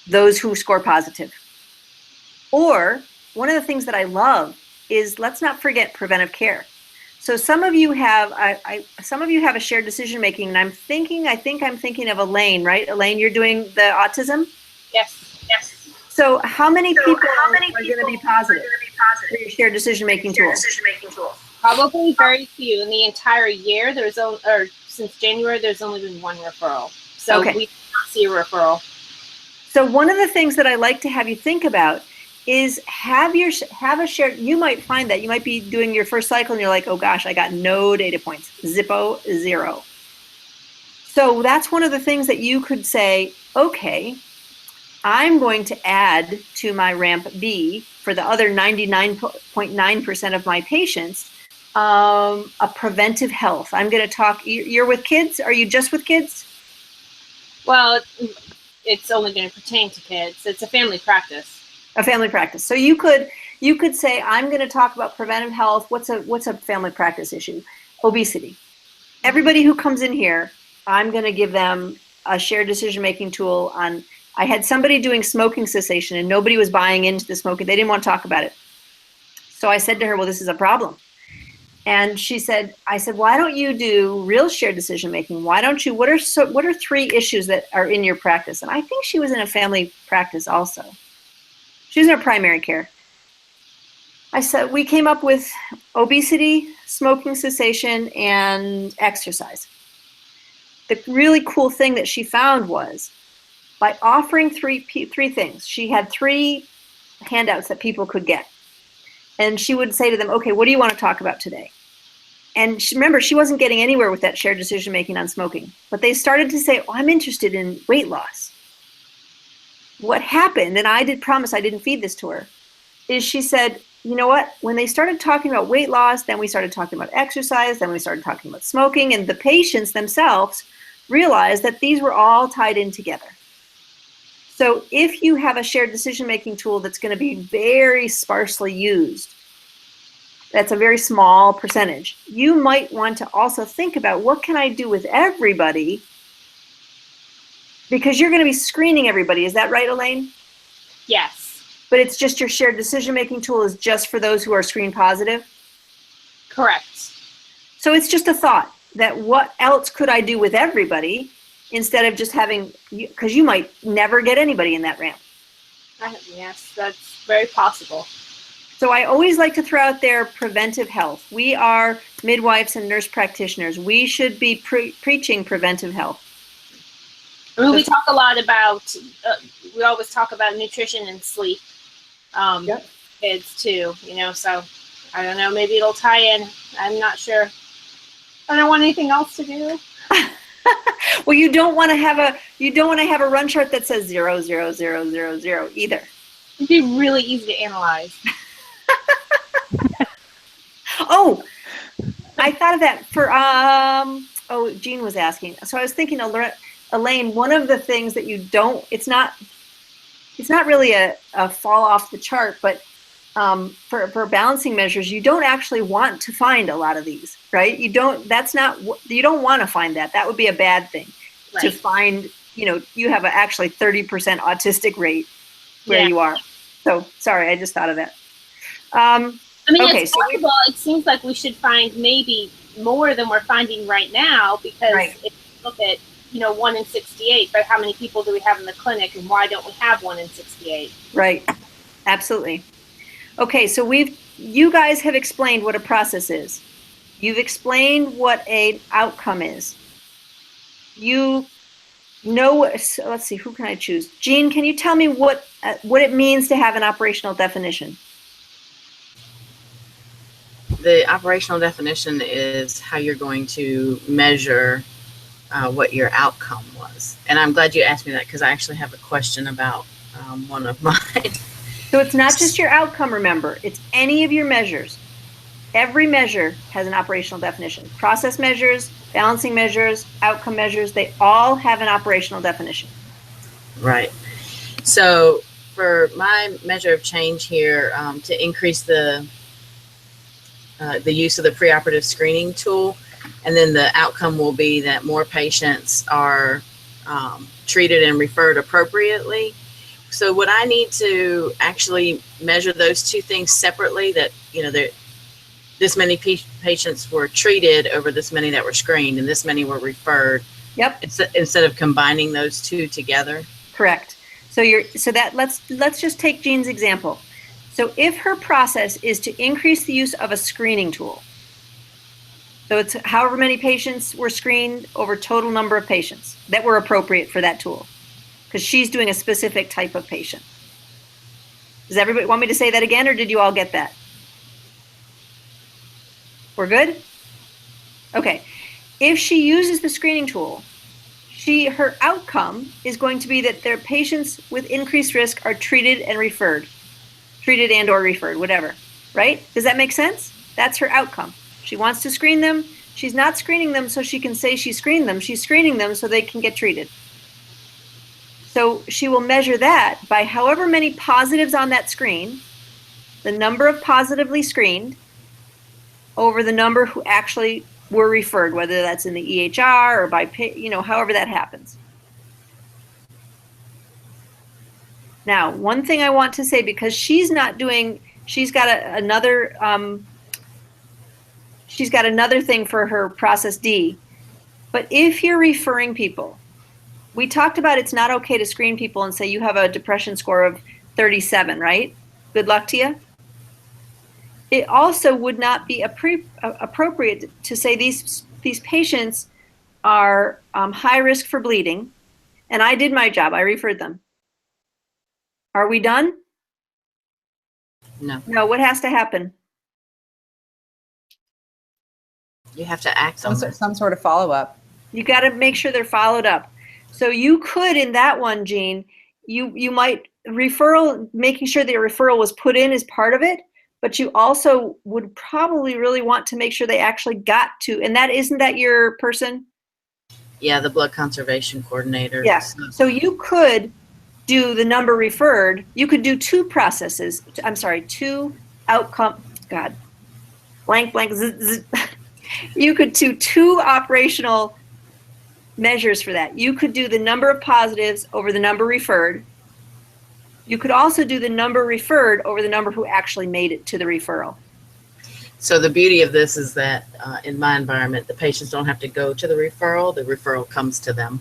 those who score positive. Or one of the things that I love is, let's not forget preventive care. So some of you have a shared decision making, and I think I'm thinking of Elaine, right? Elaine, you're doing the autism? Yes. So how many people are going to be positive for your shared decision making tool? Probably very few. In the entire year, since January, there's only been one referral. So we did not see a referral. So one of the things that I like to have you think about is have a shared, you might find that you might be doing your first cycle and you're like, oh gosh, I got no data points, Zippo, 0. So that's one of the things that you could say, okay, I'm going to add to my ramp B for the other 99.9% of my patients, a preventive health. I'm going to talk, you're with kids? Are you just with kids? Well, it's only going to pertain to kids. It's a family practice. A family practice. So you could say, I'm going to talk about preventive health. What's a family practice issue? Obesity. Everybody who comes in here, I'm going to give them a shared decision-making tool on, I had somebody doing smoking cessation and nobody was buying into the smoking. They didn't want to talk about it. So I said to her, well, this is a problem. And I said, why don't you do real shared decision-making? Why don't you, what are 3 issues that are in your practice? And I think she was in a family practice also. She was in her primary care. I said, we came up with obesity, smoking cessation, and exercise. The really cool thing that she found was by offering three things, she had 3 handouts that people could get. And she would say to them, okay, what do you want to talk about today? And remember, she wasn't getting anywhere with that shared decision-making on smoking. But they started to say, oh, I'm interested in weight loss. What happened, and I did promise I didn't feed this to her, is she said, you know what, when they started talking about weight loss, then we started talking about exercise, then we started talking about smoking, and the patients themselves realized that these were all tied in together. So if you have a shared decision-making tool that's going to be very sparsely used, that's a very small percentage, you might want to also think about, what can I do with everybody? Because you're going to be screening everybody. Is that right, Elaine? Yes. But it's just your shared decision-making tool is just for those who are screen positive? Correct. So it's just a thought that what else could I do with everybody instead of just having, because you might never get anybody in that ramp. Yes, that's very possible. So I always like to throw out there preventive health. We are midwives and nurse practitioners. We should be preaching preventive health. I mean, we talk a lot about, we always talk about nutrition and sleep. Kids too, so I don't know, maybe it'll tie in. I'm not sure. I don't want anything else to do. Well, you don't want to have a run chart that says 0, 0, 0, 0, 0 either. It'd be really easy to analyze. Oh, I thought of that for Jeanne was asking. So I was thinking, Elaine, one of the things that you don't, it's not really a fall off the chart, but for balancing measures, you don't actually want to find a lot of these, right? You don't want to find that. That would be a bad thing to find, you have actually 30% autistic rate where you are. So sorry, I just thought of that. It's possible. It seems like we should find maybe more than we're finding right now, because if you look at, 1 in 68, but how many people do we have in the clinic, and why don't we have 1 in 68? Right. Absolutely. Okay, so you guys have explained what a process is. You've explained what an outcome is. So let's see, who can I choose? Jeanne, can you tell me what it means to have an operational definition? The operational definition is how you're going to measure what your outcome was. And I'm glad you asked me that, because I actually have a question about one of mine. So it's not just your outcome, remember. It's any of your measures. Every measure has an operational definition. Process measures, balancing measures, outcome measures, they all have an operational definition. Right. So for my measure of change here, to increase the use of the preoperative screening tool, and then the outcome will be that more patients are treated and referred appropriately. So would I need to actually measure those two things separately, that, this many patients were treated over this many that were screened and this many were referred? Yep. Instead of combining those two together? Correct. So let's just take Jeanne's example. So if her process is to increase the use of a screening tool, so it's however many patients were screened over total number of patients that were appropriate for that tool, because she's doing a specific type of patient. Does everybody want me to say that again, or did you all get that? We're good? Okay. If she uses the screening tool, her outcome is going to be that their patients with increased risk are treated and or referred, whatever, right? Does that make sense? That's her outcome. She wants to screen them. She's not screening them so she can say she screened them. She's screening them so they can get treated. So she will measure that by however many positives on that screen, the number of positively screened, over the number who actually were referred, whether that's in the EHR or by, however that happens. Now, one thing I want to say, because she's got another thing for her process D, but if you're referring people, we talked about it's not okay to screen people and say you have a depression score of 37, right? Good luck to you. It also would not be appropriate to say these patients are high risk for bleeding, and I did my job. I referred them. Are we done? No. No, what has to happen? You have to act on it. Some sort of follow-up. You got to make sure they're followed up. So you could, in that one, Jeanne, you might making sure the referral was put in as part of it, but you also would probably really want to make sure they actually got to, and isn't that your person? Yeah, the blood conservation coordinator. Yeah, so you could do the number referred. You could do two outcome, blank, you could do two operational measures for that. You could do the number of positives over the number referred. You could also do the number referred over the number who actually made it to the referral. So the beauty of this is that in my environment, the patients don't have to go to the referral comes to them.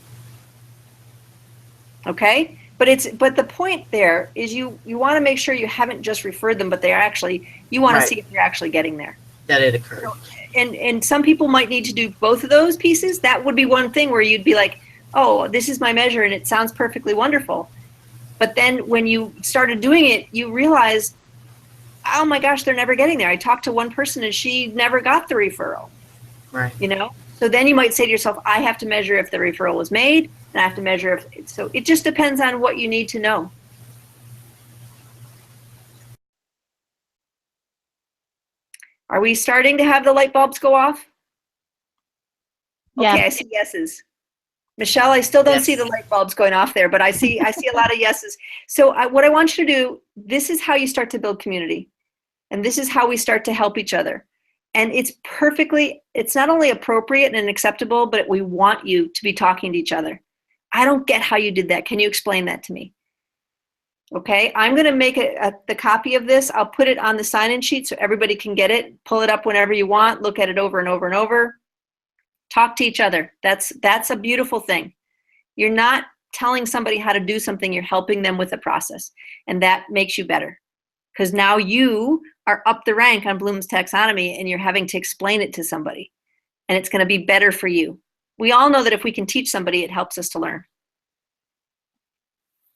Okay, but the point there is you want to make sure you haven't just referred them, but you want to see if they're actually getting there. That it occurred. So, and some people might need to do both of those pieces. That would be one thing where you'd be like, oh, this is my measure and it sounds perfectly wonderful. But then when you started doing it, you realized oh my gosh, they're never getting there. I talked to one person and she never got the referral. Right. You know? So then you might say to yourself, I have to measure if the referral was made, and I have to measure if, so it just depends on what you need to know. Are we starting to have the light bulbs go off? Yeah. Okay, I see yeses. Michelle, I still don't Yes. see the light bulbs going off there, but I see a lot of yeses. So what I want you to do, this is how you start to build community. And this is how we start to help each other. And it's not only appropriate and acceptable, but we want you to be talking to each other. I don't get how you did that. Can you explain that to me? Okay, I'm going to make the copy of this. I'll put it on the sign-in sheet so everybody can get it. Pull it up whenever you want. Look at it over and over and over. Talk to each other. That's a beautiful thing. You're not telling somebody how to do something. You're helping them with the process. And that makes you better. Because now you are up the rank on Bloom's taxonomy and you're having to explain it to somebody. And it's going to be better for you. We all know that if we can teach somebody, it helps us to learn.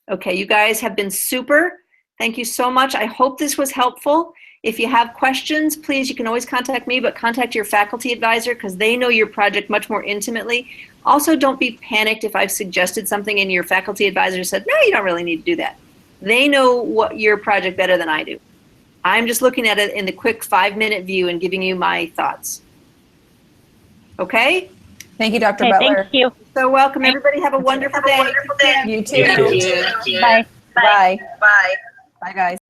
Okay, you guys have been super. Thank you so much. I hope this was helpful. If you have questions, please, you can always contact me, but contact your faculty advisor because they know your project much more intimately. Also, don't be panicked if I've suggested something and your faculty advisor said, no, you don't really need to do that. They know what your project better than I do. I'm just looking at it in the quick 5-minute view and giving you my thoughts. Okay? Thank you, Dr. Okay, Butler. thank you. So welcome. Everybody have a wonderful day. You too. Thank you. Bye. Bye. Bye, guys.